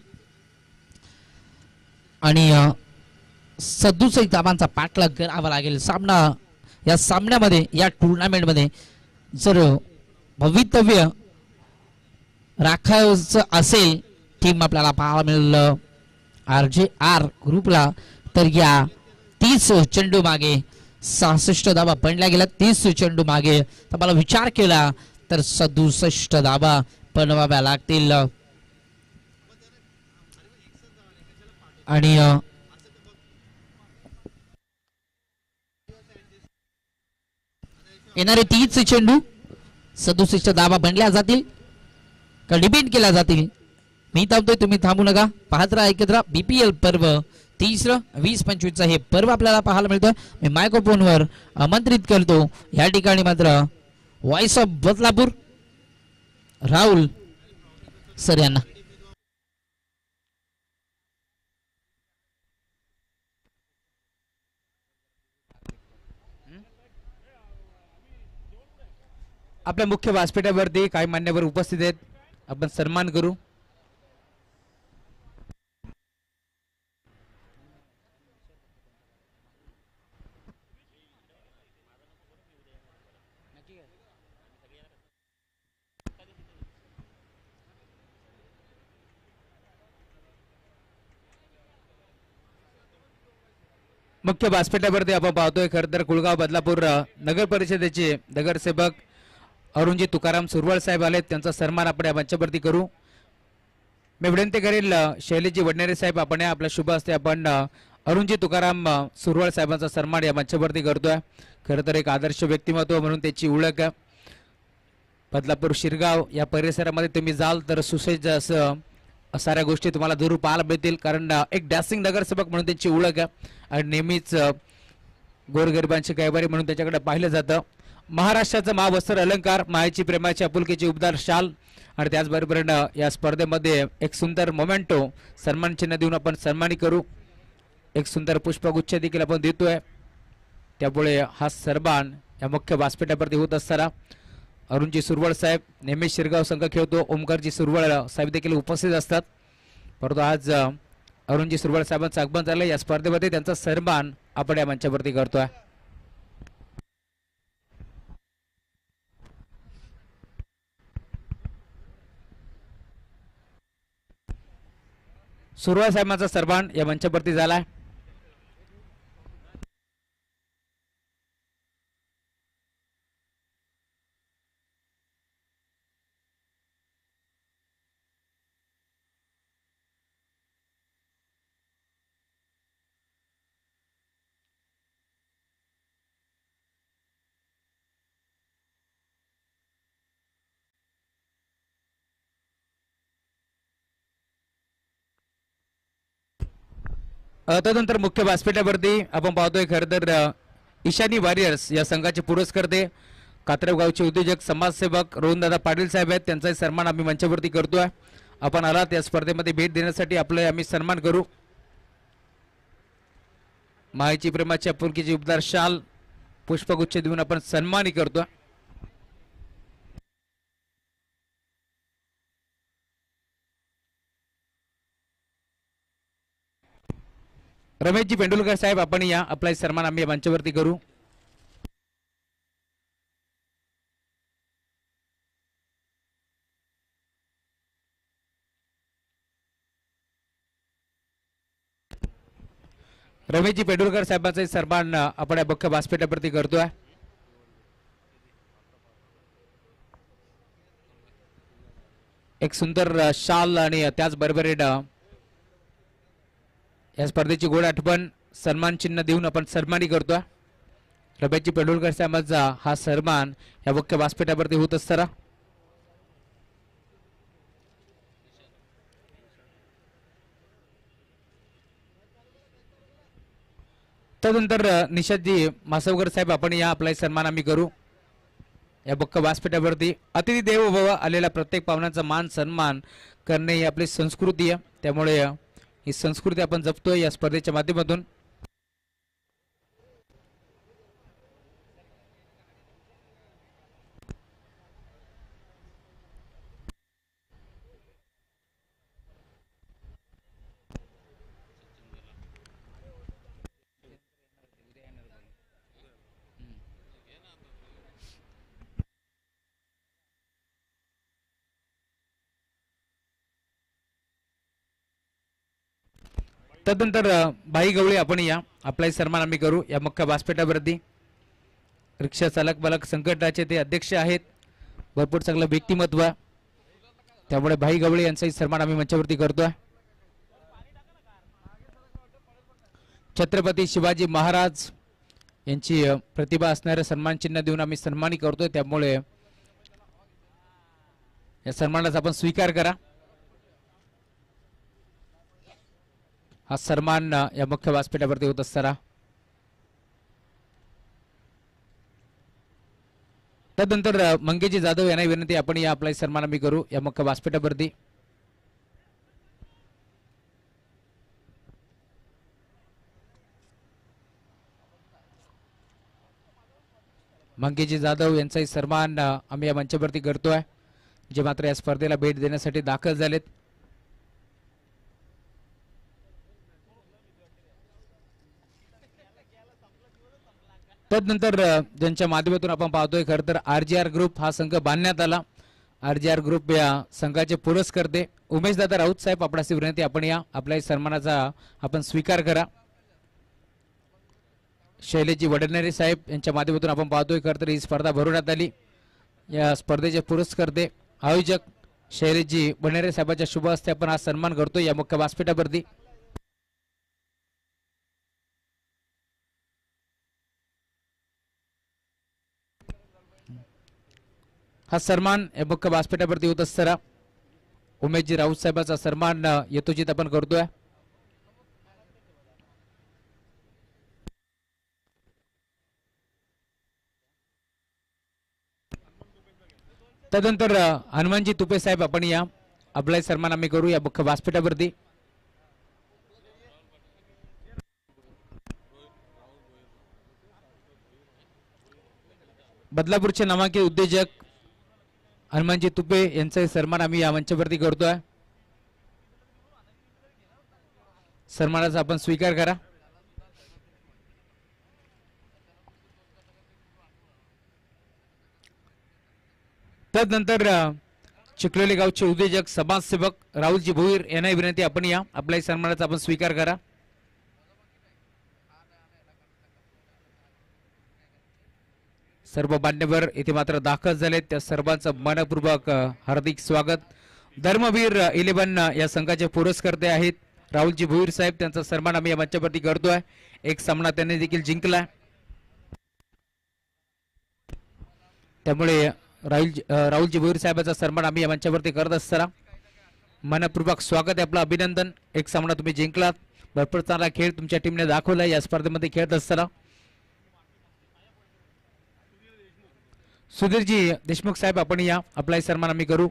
[SPEAKER 1] आणि 67 धावांचा पाठलाग करावा लागेल. सामना या सामन्यामध्ये या टुर्नामेंटमध्ये जर भवितव्य राखायचं असेल टीम आपल्याला पाहायला मिळेल RJR ग्रुपला, तर या 30 चेंडू मागे 66 धावा पडल्या गेल्या. 30 चेंडू मागे तर मला विचार केला तर 67 धावा बनवाव्या लागतील. आणि येणारे 30 चेंडू 67 धावा बनल्या जातील का डिपेंड केल्या जातील. मी थांबतोय, तुम्ही थांबू नका. पाहत राहा, ऐकत राहा BPL पर्व तिसरं 20-25चं हे पर्व आपल्याला पाहायला मिळतं. मी मायक्रोफोनवर आमंत्रित करतो या ठिकाणी मात्र voice of Badlapur Rahul sir यांना.
[SPEAKER 2] आपल्या मुख्य व्यासपीठावरती काही मान्यवर उपस्थित आहेत, आपण सन्मान करू. मुख्य व्यासपीठावरती आपण पाहतोय खरं तर कुळगाव बदलापूर नगर परिषदेचे नगरसेवक अरुणजी तुकाराम सुरवळ साहेब आलेत, त्यांचा सन्मान आपण या मंचावरती करू. मी विनंती करेल शैलेजी वडनेरे साहेब आपण या आपल्या शुभ हस्ते आपण अरुणजी तुकाराम सुरवळ साहेबांचा सन्मान या मंचावरती करतोय. खरं तर एक आदर्श व्यक्तिमत्व म्हणून त्याची ओळख बदलापूर शिरगाव या परिसरामध्ये तुम्ही जाल तर सुसज्ज असं साऱ्या गोष्टी तुम्हाला जरूर पाहायला मिळतील, कारण एक डॅसिंग नगरसेवक म्हणून त्यांची ओळख आहे आणि नेहमीच गोरगरिबांची कैवारी म्हणून त्याच्याकडे पाहिलं जातं. महाराष्ट्राचं महावस्त्र अलंकार, मायेची प्रेमाची आपुलकीची उबदार शाल आणि त्याचबरोबर या स्पर्धेमध्ये एक सुंदर मोमेंटो सन्मान चिन्ह देऊन आपण सन्मानित करू. एक सुंदर पुष्पगुच्छ देखील आपण देतोय. त्यामुळे हा सन्मान या मुख्य व्यासपीठावरती होत असताना अरुणजी सुरवळ साहेब नेहमी शिरगाव संघ खेळतो, ओमकारजी सुरवळ साहेब देखील उपस्थित असतात, परंतु आज अरुणजी सुरवळ साहेबांचं आगमन झालं. या स्पर्धेमध्ये त्यांचा सन्मान आपण या मंचावरती करतोय. सुरवळ साहेबांचा सन्मान या मंचावरती झालाय. तदनंतर मुख्य व्यासपीठावरती आपण पाहतोय खरं तर ईशानी वॉरियर्स या संघाचे पुरस्कर्ते कात्रव गावचे उद्योजक समाजसेवक रोहनदादा पाटील साहेब आहेत, त्यांचाही सन्मान आम्ही मंचावरती करतोय. आपण आलात या स्पर्धेमध्ये भेट देण्यासाठी आपलं आम्ही सन्मान करू. मायेची प्रेमाची आपुलकीची उबदार शाल पुष्पगुच्छ देऊन आपण सन्मानित करतोय. रमेशजी पेंडुलकर साहेब आपण या आपला सन्मान आम्ही मंचावरती करू. रमेशजी पेंडुलकर साहेबांचा सन्मान आपण या मुख्य व्यासपीठावरती करतोय. एक सुंदर शाल आणि त्याचबरोबर या स्पर्धेची गोड आठवण सन्मान चिन्ह देऊन आपण सन्मानित करतोय. रमेशजी पेंडुलकर साहेबांचा हा सन्मान या मुख्य व्यासपीठावरती होत असताना तदनंतर निषादजी मासवकर साहेब आपण या आपला सन्मान आम्ही करू. या मुख्य व्यासपीठावरती अतिथी देवो भव आलेल्या प्रत्येक पाहुण्यांचा मान सन्मान करणे ही आपली संस्कृती आहे, त्यामुळे ही संस्कृती आपण जपतोय या स्पर्धेच्या माध्यमातून. तदनंतर भाई गवळी आपण या आपला सन्मान आम्ही करू. या मुख्य व्यासपीठावरती रिक्षा चालक बालक संघटनाचे ते अध्यक्ष आहेत, भरपूर चांगलं व्यक्तिमत्व, त्यामुळे भाई गवळी यांचाही सन्मान आम्ही मंचावरती करतोय. छत्रपती शिवाजी महाराज यांची प्रतिभा असणारे सन्मान चिन्ह देऊन आम्ही सन्मानित करतोय, त्यामुळे या सन्मानाचा आपण स्वीकार करा. हा सन्मान या मुख्य व्यासपीठावरती होत असताना तदनंतर मंगेजी जाधव यांना विनंती आपण या आपला सन्मान आम्ही करू या मुख्य व्यासपीठावरती. मंगेजी जाधव यांचाही सन्मान आम्ही या मंचावरती करतोय जे मात्र या स्पर्धेला भेट देण्यासाठी दाखल झालेत. तदनंतर ज्यांच्या माध्यमातून आपण पाहतोय खरं तर RGR ग्रुप हा संघ बांधण्यात आला. RGR ग्रुप या संघाचे पुरस्कर्ते उमेशदादा राऊत साहेब आपणास विनंती आपण या आपल्या सन्मानाचा आपण स्वीकार करा. शैलेजी वडनेरे साहेब यांच्या माध्यमातून आपण पाहतोय खरं तर ही स्पर्धा भरवण्यात आली. या स्पर्धेचे पुरस्कर्ते आयोजक शैलेजी वडनेरे साहेबांच्या शुभ हस्ते आपण हा सन्मान करतोय या मुख्य व्यासपीठावरती. हा सन्मान या मुख्य व्यासपीठावरती होत असताना उमेशजी राऊत साहेबांचा सन्मान यथोचित आपण करतोय. तदनंतर हनुमानजी तुपे साहेब आपण या आपला सन्मान आम्ही करू या मुख्य व्यासपीठावरती. बदलापूरचे नामांकित उद्योजक हनुमानजी तुपे यांचा सन्मान आम्ही या मंचावरती करतोय. सन्मानाचा आपण स्वीकार करा. तदनंतर चिखलोली गावचे उद्योजक समाजसेवक राहुलजी भोईर यांना विनंती आपण या आपल्या सन्मानाचा आपण स्वीकार करा. सर्व मान्यवर येथे मात्र दाखल झाले त्या सर्वांचं मनपूर्वक हार्दिक स्वागत. धर्मवीर 11 या संघाचे पुरस्कर्ते आहेत राहुलजी भोईर साहेब त्यांचा सन्मान आम्ही या मंचावरती करतोय. एक सामना त्यांनी देखील जिंकला त्यामुळे राहुलजी भोईर साहेबांचा सन्मान आम्ही या मंचावरती करत असताना मनपूर्वक स्वागत आहे आपलं अभिनंदन. एक सामना तुम्ही जिंकलात भरपूर चांगला खेळ तुमच्या टीमने दाखवला या स्पर्धेमध्ये खेळत असताना. सुधीरजी देशमुख साहेब आपण या आपला सन्मान आम्ही करू.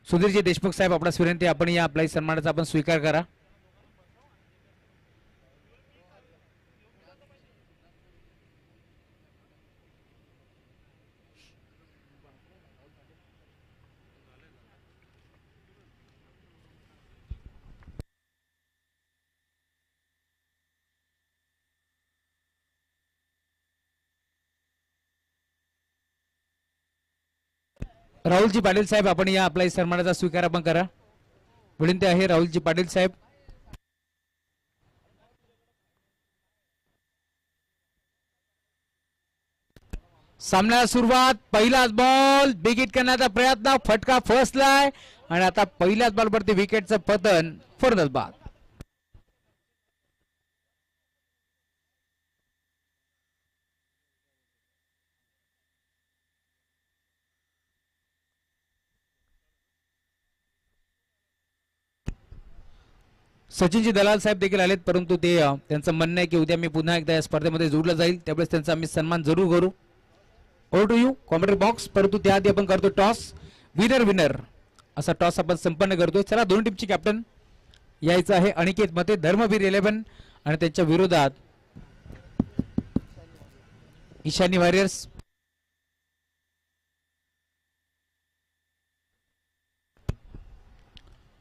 [SPEAKER 2] सुधीरजी देशमुख साहेब आपल्यास विनंती आपण या आपल्या सन्मानाचा आपण स्वीकार करा. राहुलजी पाटील साहेब आपण या आपल्या सन्मानाचा स्वीकार आपण करा. विनंती आहे राहुलजी पाटील साहेब. सामन्याला सुरुवात. पहिलाच बॉल बिग हिट करण्याचा प्रयत्न फटका फसलाय आणि आता पहिल्याच बॉलवरती विकेटचं पतन फरदच बाद. सचिनजी दलाल साहेब देखील आलेत परंतु ते त्यांचं म्हणणं आहे की उद्या मी पुन्हा एकदा या स्पर्धेमध्ये जोडलं जाईल त्यावेळेस त्यांचा आम्ही सन्मान जरूर करू. Over to you commentary box. परंतु त्याआधी आपण करतो टॉस. विनर विनर असा टॉस आपण संपन्न करतोय. चला दोन टीमचे कॅप्टन यायचं आहे. अनिकेत मते धर्मवीर 11 आणि त्यांच्या विरोधात ईशानी वॉरियर्स.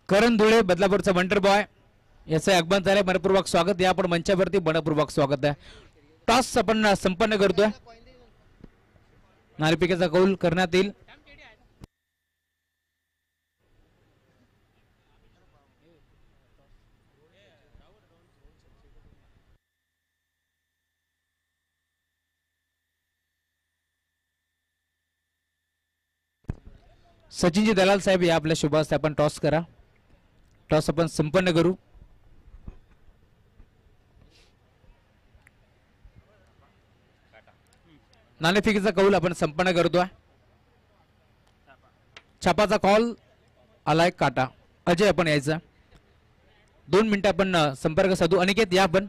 [SPEAKER 2] करण धुळे बदलापूरचा वंडर बॉय याचं आगमन झालंय. मनपूर्वक स्वागत. या आपण मंचावरती मनपूर्वक स्वागत आहे. टॉस आपण संपन्न करतोय. नाणेफेकीचा कौल करण्यात येईल. सचिनजी दलाल साहेब या आपल्या शुभ हस्ते आपण टॉस करा. टॉस आपण संपन्न करू. नाणेफेकीचा कौल आपण संपन्न करतोय. छापाचा कॉल आलाय काटा. अजय आपण यायचा. 2 मिनिटं आपण संपर्क साधू. अनिकेत या आपण.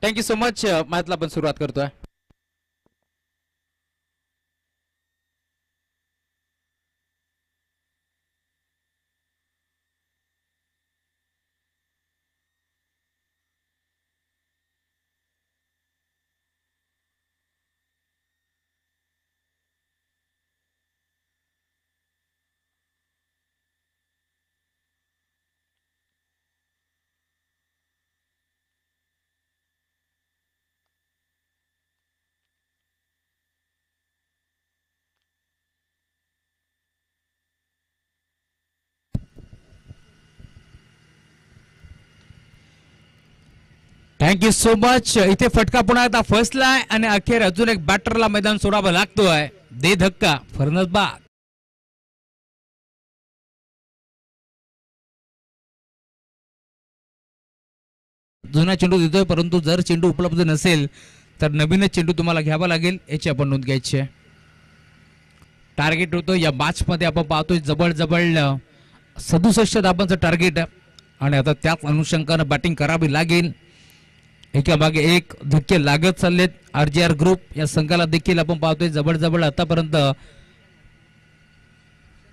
[SPEAKER 2] Thank you so much. मॅचला आपण सुरुवात करतोय.
[SPEAKER 3] Thank you so much. इथे फटका पुन्हा एकदा फसलाय आणि अखेर अजून एक बॅटरला मैदान सोडावं लागतोय. दे धक्का फर्नस बाद. जुना चेंडू देतोय, परंतु जर चेंडू उपलब्ध नसेल तर नवीनच चेंडू तुम्हाला घ्यावा लागेल, याची आपण नोंद घ्यायची आहे. टार्गेट होतो या मॅच मध्ये आपण पाहतोय जवळ जवळ 67 धाबांचं टार्गेट आहे आणि आता त्याच अनुषंगाने बॅटिंग करावी लागेल. एका मागे एक धक्के लागत चाललेत. आरजीआर ग्रुप या संघाला देखील आपण पाहतोय जवळ जवळ आतापर्यंत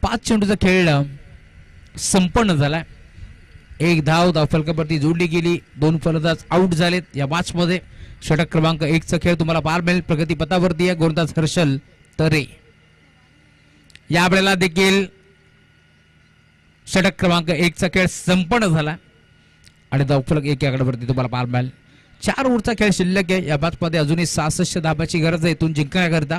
[SPEAKER 3] 5 चेंडूचा खेळ संपन्न झालाय. एक धाव फलकावरती जोडली गेली. 2 फलंदाज आउट झालेत या मॅच मध्ये. षटक क्रमांक 1 चा खेळ तुम्हाला पाहायला मिळेल. प्रगती पथावरती आहे गोलंदाज हर्षल तरे. यावेळेला देखील षटक क्रमांक 1 चा खेळ संपन्न झाला आणि धावफलक 1 या आकड्यावरती तुम्हाला पाहायला मिळेल. 4 ओव्हरचा खेळ शिल्लक आहे. या मॅच मध्ये अजूनही 66 धाबाची गरज आहे इथून जिंकण्याकरता.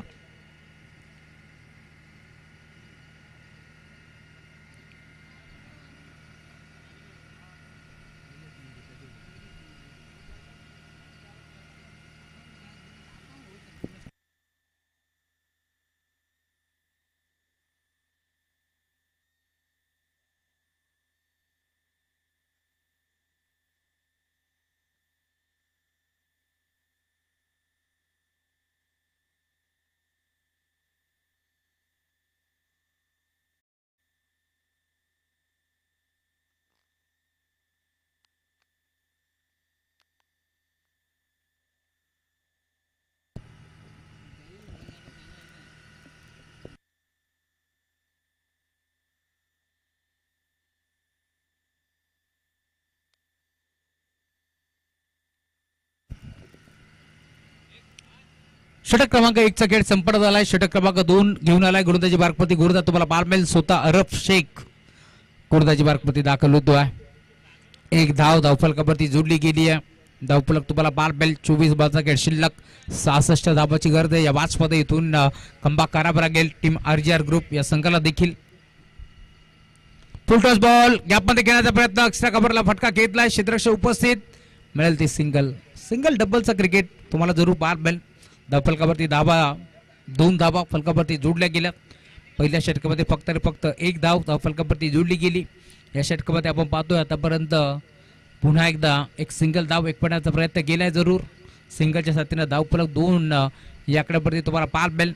[SPEAKER 3] षटक क्रमांक 1 चा खेळ संपन्न झालाय. षटक क्रमांक 2 घेऊन आलाय गोलंदाजी बारकपती गोलंदाज तुम्हाला पाहायला मिळेल स्वतः अरब शेख गोलंदाजी बारकपती दाखल होतोय. एक धावफलकावरती जोडली गेली आहे. धावफलक तुम्हाला पाहायला मिळेल. 24 बॉलचा खेळ शिल्लक 66 धाबाची गरज आहे या मॅच मध्ये. इथून कमबॅक करावा लागेल टीम आरजीआर ग्रुप या संघाला देखील. फुल टॉस बॉल गॅपमध्ये घेण्याचा प्रयत्न. एक्स्ट्रा कव्हरला फटका घेतलाय. क्षेत्ररक्षक उपस्थित. मिळेल ते सिंगल डबलचा क्रिकेट तुम्हाला जरूर पाहायला मिळेल. धावफलकावरती धाबा 2 धाबा फलकावरती जोडल्या गेल्या. पहिल्या षटकामध्ये फक्त 1 धाव धावफलकावरती जोडली गेली. या षटकामध्ये आपण पाहतोय आतापर्यंत पुन्हा एकदा एक सिंगल धाव एक पडण्याचा प्रयत्न केलाय जरूर. सिंगलच्या साथीने धावफलक 2 या आकड्यावरती तुम्हाला पाहायला मिळेल.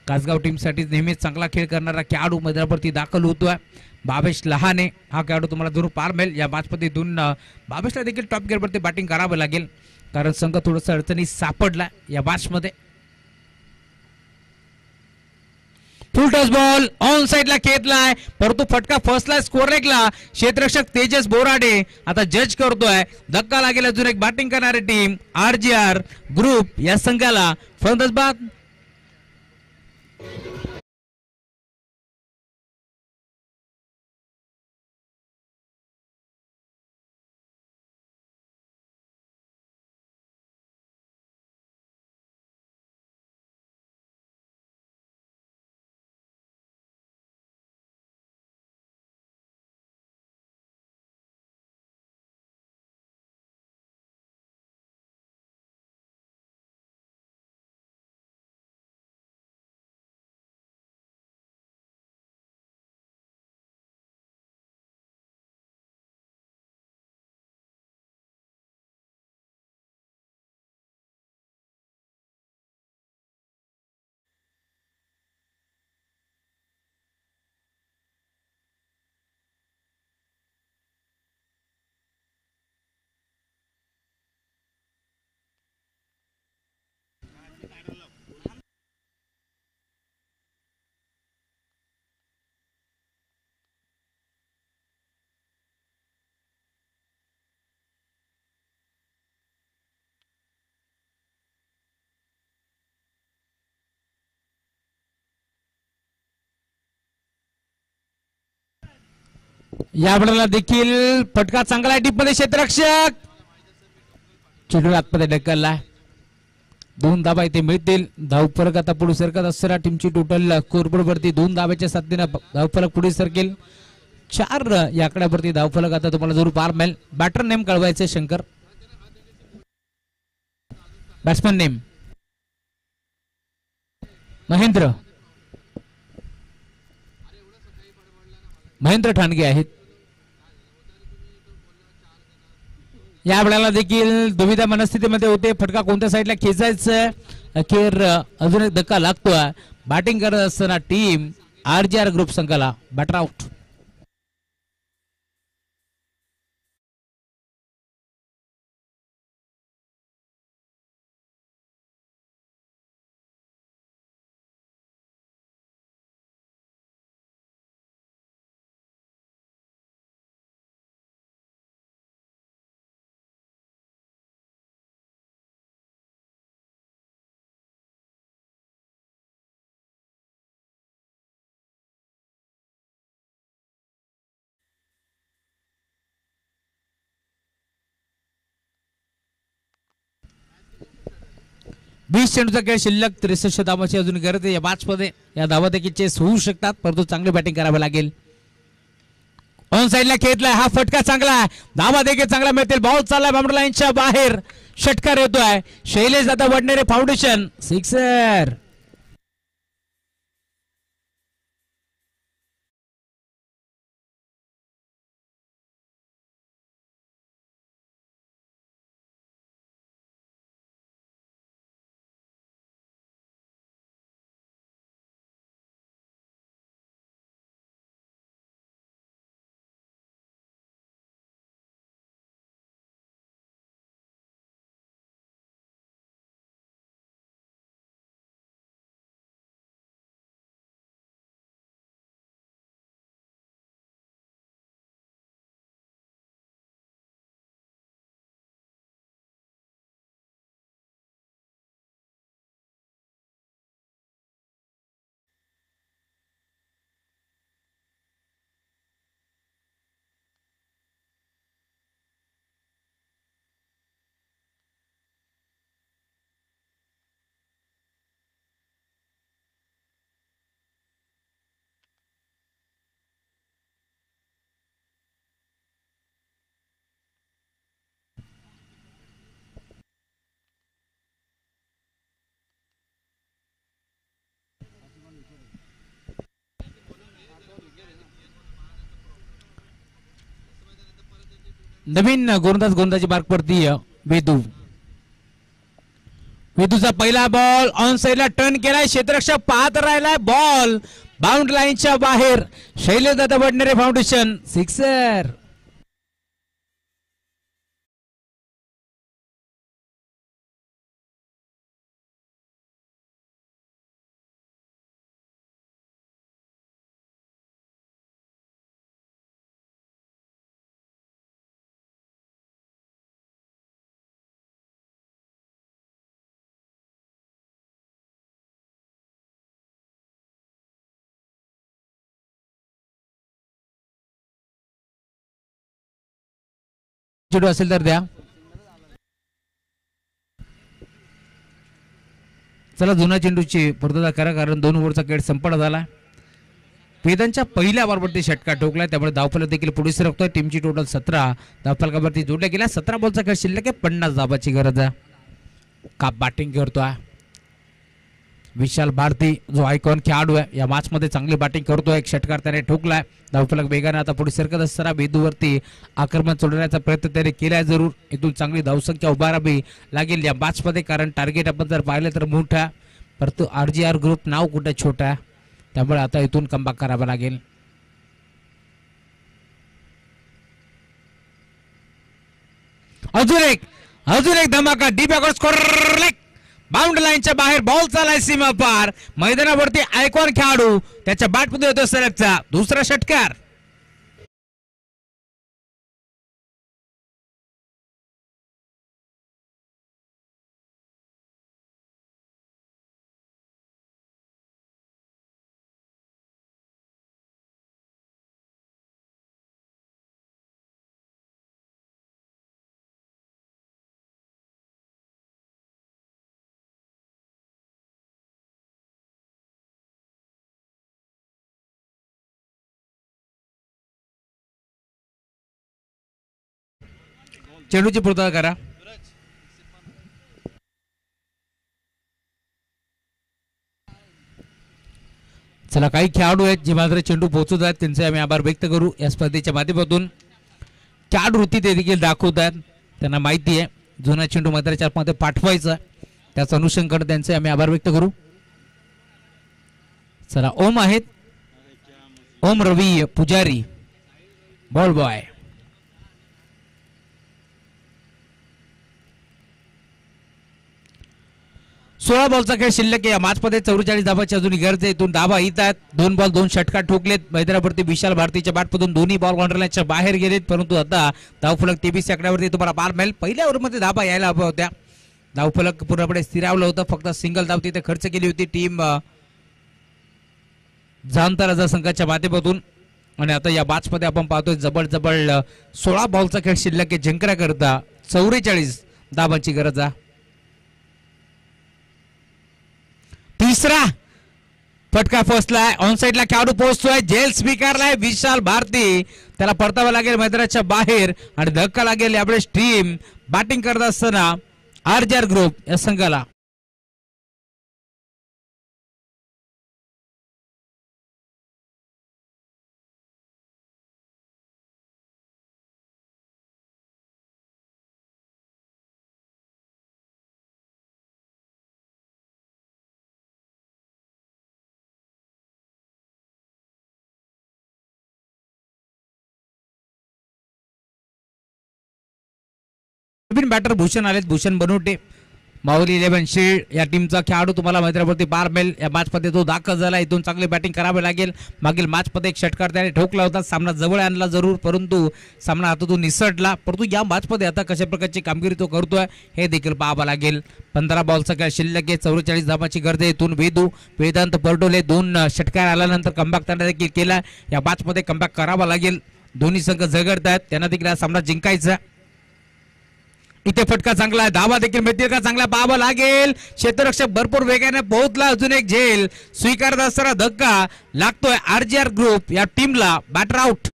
[SPEAKER 3] कासगाव टीमसाठी नेहमीच चांगला खेळ करणारा खेळाडू मैदानावरती दाखल होतोय. भावेश लहाने हा खेळाडू तुम्हाला जरूर पाहायला मिळेल. या मॅचमध्ये भावेशला देखील टॉप गिअरवरती बॅटिंग करावं लागेल कारण संघ थोडंसं अडचणीत सापडला या मॅचमध्ये. फुल टॉस बॉल ऑन साइडला खेळलाय परंतु फटका फसलाय स्कोर लेगला. क्षेत्ररक्षक तेजस बोराडे आता जज करतोय. धक्का लागेल अजून एक बॅटिंग करणारी टीम आरजीआर ग्रुप या संघाला. फलंदाज बाद या बॉलला देखील फटका चांगला आहे डीप मध्ये क्षेत्ररक्षक चेंडू आतमध्ये ढकलला. 2 धाबा इथे मिळतील. धावफलक आता पुढे सरकत असताना टीमची टोटल स्कोरबोर्ड वरती 2 धाब्याच्या साथीने धावफलक पुढे सरकेल. 4 या आकड्यावरती धावफलक आता तुम्हाला जरूर पार मिळेल. बॅटर नेम कळवायचे शंकर. बॅट्समॅन नेम महेंद्र ठाणगे आहेत. या वेळेला देखील दुविधा मनस्थितीमध्ये होते. फटका कोणत्या साईडला खेचायचं. अखेर अजून एक धक्का लागतोय. बॅटिंग करत असताना टीम RGR ग्रुप संघाला बॅटर आउट. वीस चेंडूचा खेळ शिल्लक. 63 धावांची अजून गरज आहे या मॅच मध्ये. या धावा देखील चेस होऊ शकतात परंतु चांगली बॅटिंग करावी लागेल. ऑन साइडला खेळलाय. हा फटका चांगला आहे. धावा देखील चांगला मिळतील. बॉल चाललाय बाउंड्री लाईनच्या बाहेर. षटकार येतोय. शैलेश दादा वडनेरे फाउंडेशन सिक्सर. नवीन गोलंदाजी मार्क पडती वेदूचा पहिला बॉल ऑन साइडला टर्न केलाय. क्षेत्ररक्षक पाहत राहिलाय. बॉल बाउंड्री लाईनच्या बाहेर. शैलेश दादा वडनेरे फाउंडेशन सिक्सर. चेंडू असेल तर द्या. चला जुना चेंडूची पूर्तता करा कारण 2 ओव्हरचा खेळ संपन्न झाला. वेदांच्या पहिल्या ओव्हरवरती षटकार ठोकलाय त्यामुळे धावफलक देखील पुढे सरकतोय. टीमची टोटल 17 धावफलकावरती जोडल्या गेल्या. 17 बॉलचा खेळ शिल्लक आहे. 50 धावाची गरज आहे. का बॅटिंग करतोय विशाल भारती जो आयकॉन खेळाडू आहे. या मॅच मध्ये चांगली बॅटिंग करतोय. एक षटकार त्याने ठोकलाय. धावफलक वेगाने आता पुढे सरकत असताना वेदूवरती आक्रमण सोडण्याचा प्रयत्न त्याने केलाय. जरूर इथून चांगली धावसंख्या उभारावी लागेल या मॅच मध्ये कारण टार्गेट आपण जर पाहिलं तर मोठा परंतु RGR ग्रुप नाव कुठे छोटा त्यामुळे आता इथून कमबॅक करावा लागेल. अजून एक धमाका. डीप स्कोर बाउंड्री लाईनच्या बाहेर. बॉल चालाय सीमा पार. मैदानावरती आयकॉन खेळाडू त्याच्या बॅटमध्ये होतो सलगचा दुसरा षटकार. चेंडूची पूर्तता करा. चला, काही खेळाडू आहेत जे मात्र चेंडू पोहोचवत आहेत, त्यांचे आम्ही आभार व्यक्त करू. या स्पर्धेच्या माध्यमातून खेळाडू वृत्ती ते देखील दाखवत आहेत. त्यांना माहिती आहे जुना चेंडू मैदानाच्या आतमध्ये पाठवायचा, त्याचं अनुषंगाने त्यांचे आम्ही आभार व्यक्त करू. चला, ओम आहेत, ओम रवी पुजारी बॉल बॉय. सोळा बॉलचा खेळ शिल्लक आहे. या मॅचमध्ये 44 धाबाची अजून गरज आहे. इथून धाबा येत आहेत. 2 बॉल 2 षटकार ठोकलेत मैदानावरती. विशाल भारतीच्या बॅटमधून दोन्ही बॉल बाउंड्रीच्या बाहेर गेलेत, परंतु आता धावफलक TBC आकड्यावरती तुम्हाला पार मिळेल. पहिल्या ओव्हरमध्ये धाबा यायला हव्या होत्या. धावफलक पूर्णपणे स्थिरावलं होतं. फक्त सिंगल धाव तिथे खर्च केली होती टीम जाणता राजा संघाच्या माध्यमातून. आणि आता या मॅचमध्ये आपण पाहतोय जबरजबळ 16 बॉलचा खेळ शिल्लक आहे. जिंकण्याकरता 44 धाबांची गरज आहे. तिसरा फटका फसलाय. ऑन साइडला खेळाडू पोहोचतोय. जेल स्वीकारलाय विशाल भारती. त्याला परतावं लागेल मैदानाच्या बाहेर आणि धक्का लागेल यावेळेस टीम बॅटिंग करत असताना RJR ग्रुप या संघाला. नवीन बॅटर भूषण आलेत. भूषण बनवटे माऊली 11 शील्ड या टीमचा खेळाडू तुम्हाला मैदानावरती पार मिळेल. या मॅचमध्ये तो दाखल झाला. इथून चांगली बॅटिंग करावी लागेल. मागील मॅचमध्ये एक षटकार त्याने ठोकला होता. सामना जवळ आणला जरूर, परंतु सामना हातातून निसटला. परंतु या मॅचमध्ये आता कशा प्रकारची कामगिरी तो करतोय हे देखील पाहावं लागेल. 15 बॉलचा खेळ शिल्लक आहे. 44 धाबाची गरज आहे. इथून वेदांत परडोले 2 षटकार आल्यानंतर कमबॅक त्यांना देखील केला. या मॅचमध्ये कमबॅक करावा लागेल. दोन्ही संघ झगडत आहेत. त्यांना देखील हा सामना जिंकायचा. इथे फटका चांगला आहे. धावा देखील मिळतील का? चांगला पाहावा लागेल. क्षेत्ररक्षक भरपूर वेगाने पोहोचला. अजून एक झेल स्वीकारत असताना धक्का लागतोय RJR ग्रुप या टीमला. Batter out.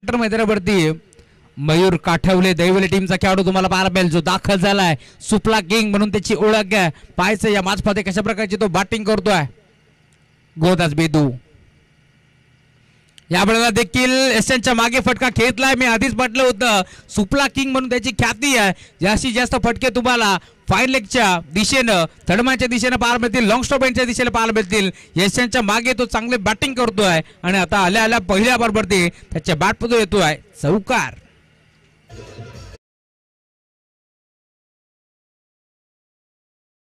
[SPEAKER 3] मैदानावरती मयूर काठवले दैवले टीमचा खेळाडू तुम्हाला पाहायला मिळेल, जो दाखल झालाय. सुपला किंग म्हणून त्याची ओळख आहे. पाहायचं या मॅचमध्ये कशा प्रकारची तो बॅटिंग करतोय. गोदास बेदू यावेळेला देखील एसएनच्या मागे फटका खेचलाय. मी आधीच म्हटलं होतं सुपला किंग म्हणून त्याची ख्याती आहे. जास्तीत जास्त फटके तुम्हाला फाईन लेगच्या दिशेनं, थर्डमॅनच्या दिशेनं पाहायला मिळतील, लॉंग स्टॉप एंडच्या दिशेने पाहायला मिळतील. एसएनच्या मागे तो चांगले बॅटिंग करतोय आणि आता आल्या आल्या पहिल्या बरोबरती त्याच्या बॅटमधून येतोय चौकार.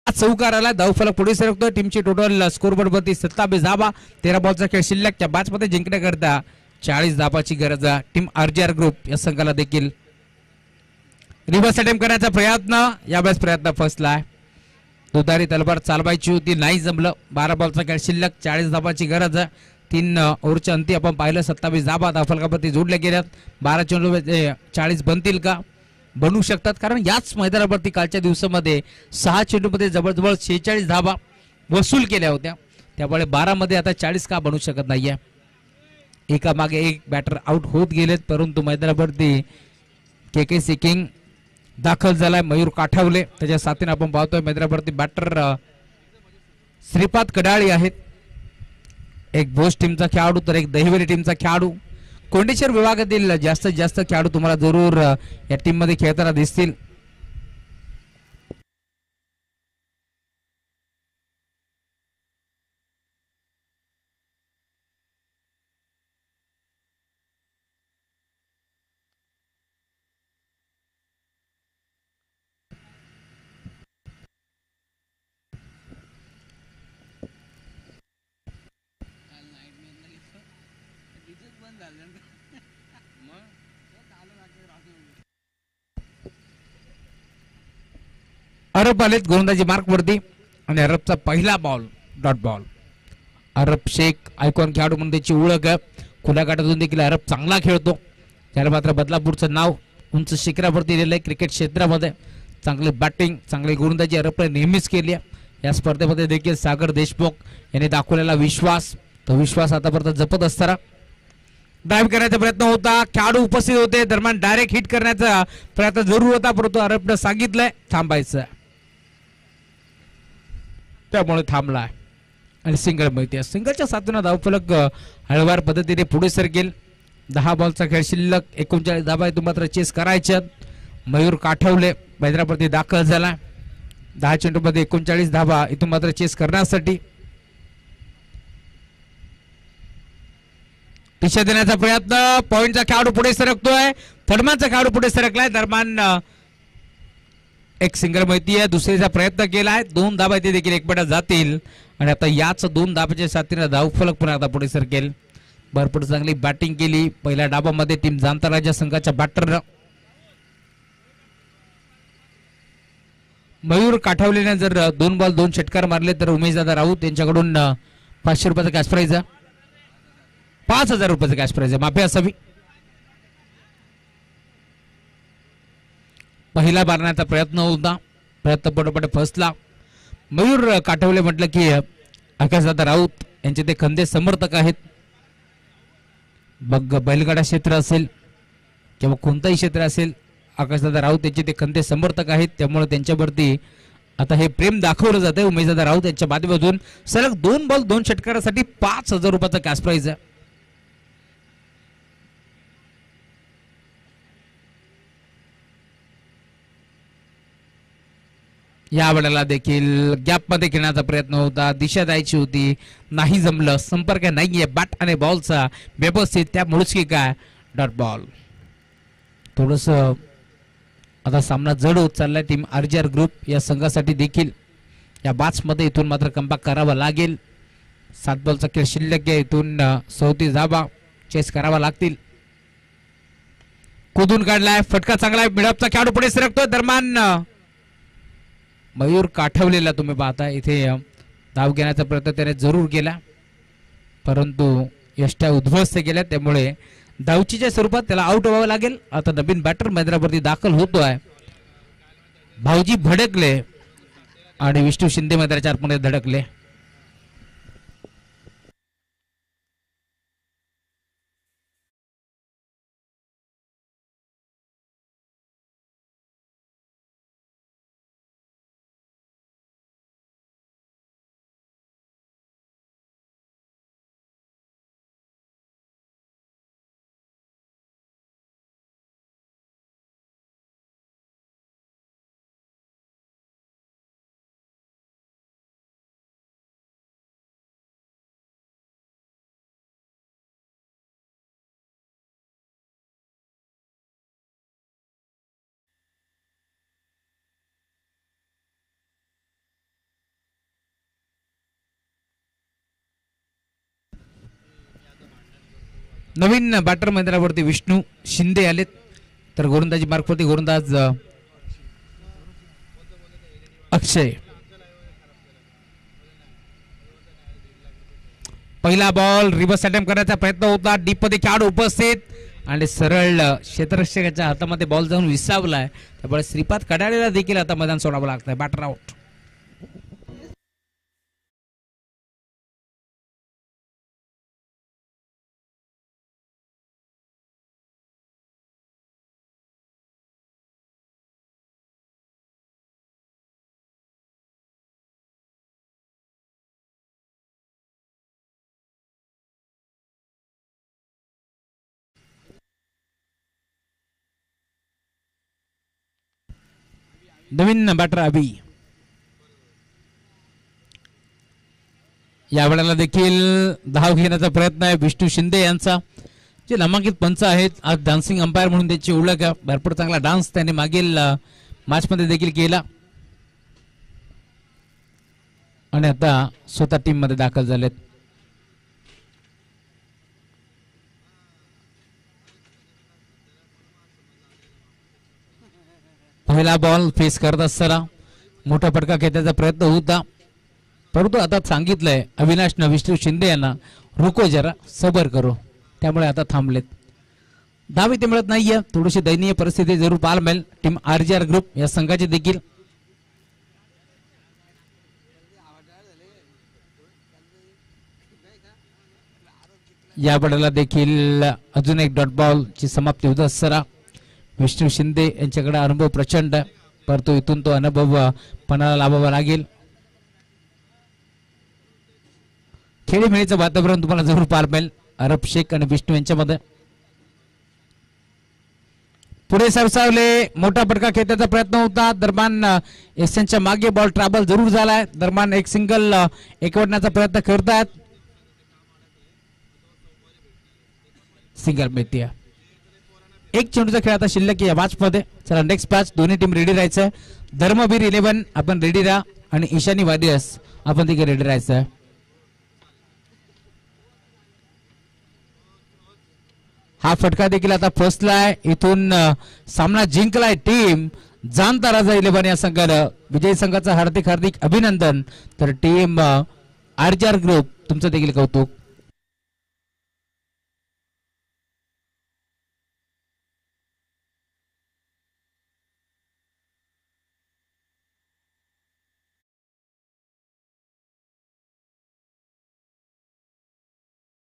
[SPEAKER 3] चौकाराला धावफलक पुढे सरकतोय. टीमची टोटल स्कोरबोर्ड वरती 27 धाबा. 13 बॉलचा खेळ शिल्लक. त्या मॅच मध्ये जिंकण्याकरता 40 धाबाची गरज आहे. टीम RJR ग्रुप या संघाला देखील रिव्हर्स अटेम्प्ट करण्याचा प्रयत्न, यावेळेस प्रयत्न फसलाय. दुधारी तलवार चालवायची होती, नाही जमलं. 12 बॉलचा खेळ शिल्लक. 40 धाबाची गरज आहे. 3 ओव्हरच्या अंती आपण पाहिलं 27 धाबा धावफलकावरती जोडल्या गेल्यात. 12 चेंडू 40 बनतील का? बनू शकतात, कारण याच मैदानावरती कालच्या दिवसामध्ये 6 चेंडूमध्ये जवळजवळ 46 धाबा वसूल केल्या होत्या. त्यामुळे 12 मध्ये आता 40 का बनू शकत नाहीये. एका मागे एक बॅटर आउट होत गेलेत, परंतु मैदानावरती KKC किंग दाखल झालाय. मयूर काठवले त्याच्या साथीने आपण पाहतोय मैदानावरती बॅटर श्रीपाद कडाळी आहेत. एक भोज टीमचा खेळाडू तर एक दहिवली टीमचा खेळाडू. कोंडेश्वर विभागातील जास्तीत जास्त खेळाडू तुम्हाला जरूर या टीम मध्ये खेळताना दिसतील. अरब आलेत गोलंदाजी मार्क वरती आणि अरबचा पहिला बॉल डॉट बॉल. अरब शेख आयकॉन खेळाडू म्हणून त्याची ओळख आहे. खुल्या गाठातून देखील अरब चांगला खेळतो. त्याला मात्र बदलापूरचं नाव उंच शिखरावरती दिलेलं आहे क्रिकेट क्षेत्रामध्ये. चांगली बॅटिंग चांगली गोलंदाजी अरबने नेहमीच केली आहे. या स्पर्धेमध्ये देखील सागर देशमुख यांनी दाखवलेला विश्वास, तो विश्वास आतापर्यंत जपत असताना ड्राईव्ह करण्याचा प्रयत्न होता. खेळाडू उपस्थित होते दरम्यान डायरेक्ट हिट करण्याचा प्रयत्न जरूर होता, परंतु अरबनं सांगितलंय थांबायचं, त्यामुळे थांबलाय आणि सिंगल मिळते. सिंगलच्या साथीनं धावफलक हळवार पद्धतीने पुढे सरकेल. 10 बॉलचा खेळ शिल्लक, 39 धाबा इथून मात्र चेस करायच्यात. मयूर काठवले हैदराबादमध्ये दाखल झाला. 10 चेंडूमध्ये 39 धाबा इथून मात्र चेस करण्यासाठी. दिशा देण्याचा प्रयत्न, पॉइंटचा खेळाडू पुढे सरकतोय, फडमानचा खेळाडू पुढे सरकलाय. दरम्यान एक सिंगल माहिती आहे, दुसरीचा प्रयत्न केलाय. 2 धाबा इथे देखील एकमेकात जातील आणि आता याच 2 धाबाच्या साथीने धावफलक पुन्हा आता पुढे सरकेल. भरपूर चांगली बॅटिंग केली पहिल्या डाबामध्ये टीम जामताराच्या संघाच्या बॅटरनं. मयूर काठवलेने जर 2 बॉल 2 षटकार मारले तर उमेशदादा राऊत यांच्याकडून 500 रुपयाचा कॅश प्राइज आहे, 5000 रुपयाचा कॅश प्राइज आहे, माफी असावी. पहिला मारण्याचा प्रयत्न होता, प्रयत्न पटोपट फसला. मयूर काठवले म्हटलं की आकाशदादा राऊत यांचे ते खंदे समर्थक आहेत. बघ बैलगाडा क्षेत्र असेल किंवा कोणताही क्षेत्र असेल, आकाशदादा राऊत यांचे ते खंदे समर्थक आहेत, त्यामुळे त्यांच्यावरती आता हे प्रेम दाखवलं जात आहे. उमेशदादा राऊत यांच्या माध्यमातून सलग 2 बॉल 2 षटकारासाठी 5000 रुपयाचा कॅश प्राइज आहे. या वेळेला देखील गॅप मध्ये खेळण्याचा प्रयत्न होता, दिशा द्यायची होती, नाही जमलं. संपर्क नाहीये बॅट आणि बॉलचा व्यवस्थित, त्यामुळेच की काय डॉट बॉल. थोडस आता सामना जड होत चाललाय. टीम आरजीआर ग्रुप या संघासाठी देखील या बॅच मध्ये इथून मात्र कमबॅक करावा लागेल. 7 बॉलचा खेळ शिल्लक आहे, इथून 34 धाबा चेस करावा लागतील. कुदून काढलाय, फटका चांगला, मिडअपचा खेळाडू पुढे सरकतोय. दरम्यान मयूर काठवलेला तुम्ही पाहता इथे धाव घेण्याचा प्रयत्न त्याने जरूर केला, परंतु यष्ट्या उद्ध्वस्त केल्या, त्यामुळे धावचीच्या स्वरूपात त्याला आउट व्हावं लागेल. आता नवीन बॅटर मैदानावरती दाखल होतोय. भाऊजी भडकले आणि विष्णू शिंदे मैदानाच्या आतमध्ये धडकले. नवीन बॅटर मैदानावरती विष्णू शिंदे आलेत, तर गोलंदाजी मार्कवरती गोलंदाज अक्षय. पहिला बॉल रिव्हर्स अटेम्प्ट करण्याचा प्रयत्न होता, डीप मध्ये खेळाडू उपस्थित आणि सरळ क्षेत्ररक्षकाच्या हातामध्ये बॉल जाऊन विसावलाय, त्यामुळे श्रीपाद कडाळेला देखील आता मैदान सोडावं लागतंय. Batter out. नवीन बॅटर अभि. या वेळेला देखील धाव घेण्याचा प्रयत्न आहे विष्णू शिंदे यांचा, जे नामांकित पंच आहेत. आज डान्सिंग अंपायर म्हणून त्याची ओळख आहे. भरपूर चांगला डान्स त्याने मागील मॅच मध्ये देखील केला आणि आता स्वतः टीम मध्ये दाखल झालेत. पहिला बॉल फेस करत असताना मोठा फटका खेळण्याचा प्रयत्न होता, परंतु आता सांगितलंय अविनाशनं विष्णू शिंदे यांना रुको जरा सबर करो, त्यामुळे आता थांबलेत. धाव इथे मिळत नाहीये, थोडीशी दयनीय परिस्थिती जरूर पाहायला मिळेल टीम RGR ग्रुप या संघाची देखील. या बडाला देखील अजून एक डॉट बॉल ची समाप्ती होत असताना विष्णू शिंदे यांच्याकडे अनुभव प्रचंड, परंतु इथून तो अनुभव पणाला लावावा लागेल. खेळीमेळीचं वातावरण तुम्हाला जरूर पाहायला मिळेल अरब शेख आणि विष्णू यांच्यामध्ये. पुढे सरसावले, मोठा फटका खेळण्याचा प्रयत्न होता, दरम्यान एसएनच्या मागे बॉल ट्रॅव्हल जरूर झालाय, दरम्यान एक सिंगल एकवटण्याचा प्रयत्न करतात, सिंगल मिळते. एक चेंडूचा खेळ आता शिल्लक या मॅच मध्ये. चला नेक्स्ट मॅच, दोन्ही टीम रेडी राहायचं. धर्मवीर 11 आपण रेडी राहा आणि ईशानी वॉरियर्स आपण तिथे रेडी राहायचं. हा फटका देखील आता फसलाय, इथून सामना जिंकलाय टीम जानता राजा 11 या संघानं. विजयी संघाचं हार्दिक हार्दिक अभिनंदन. तर टीम RGR ग्रुप तुमचं देखील कौतुक.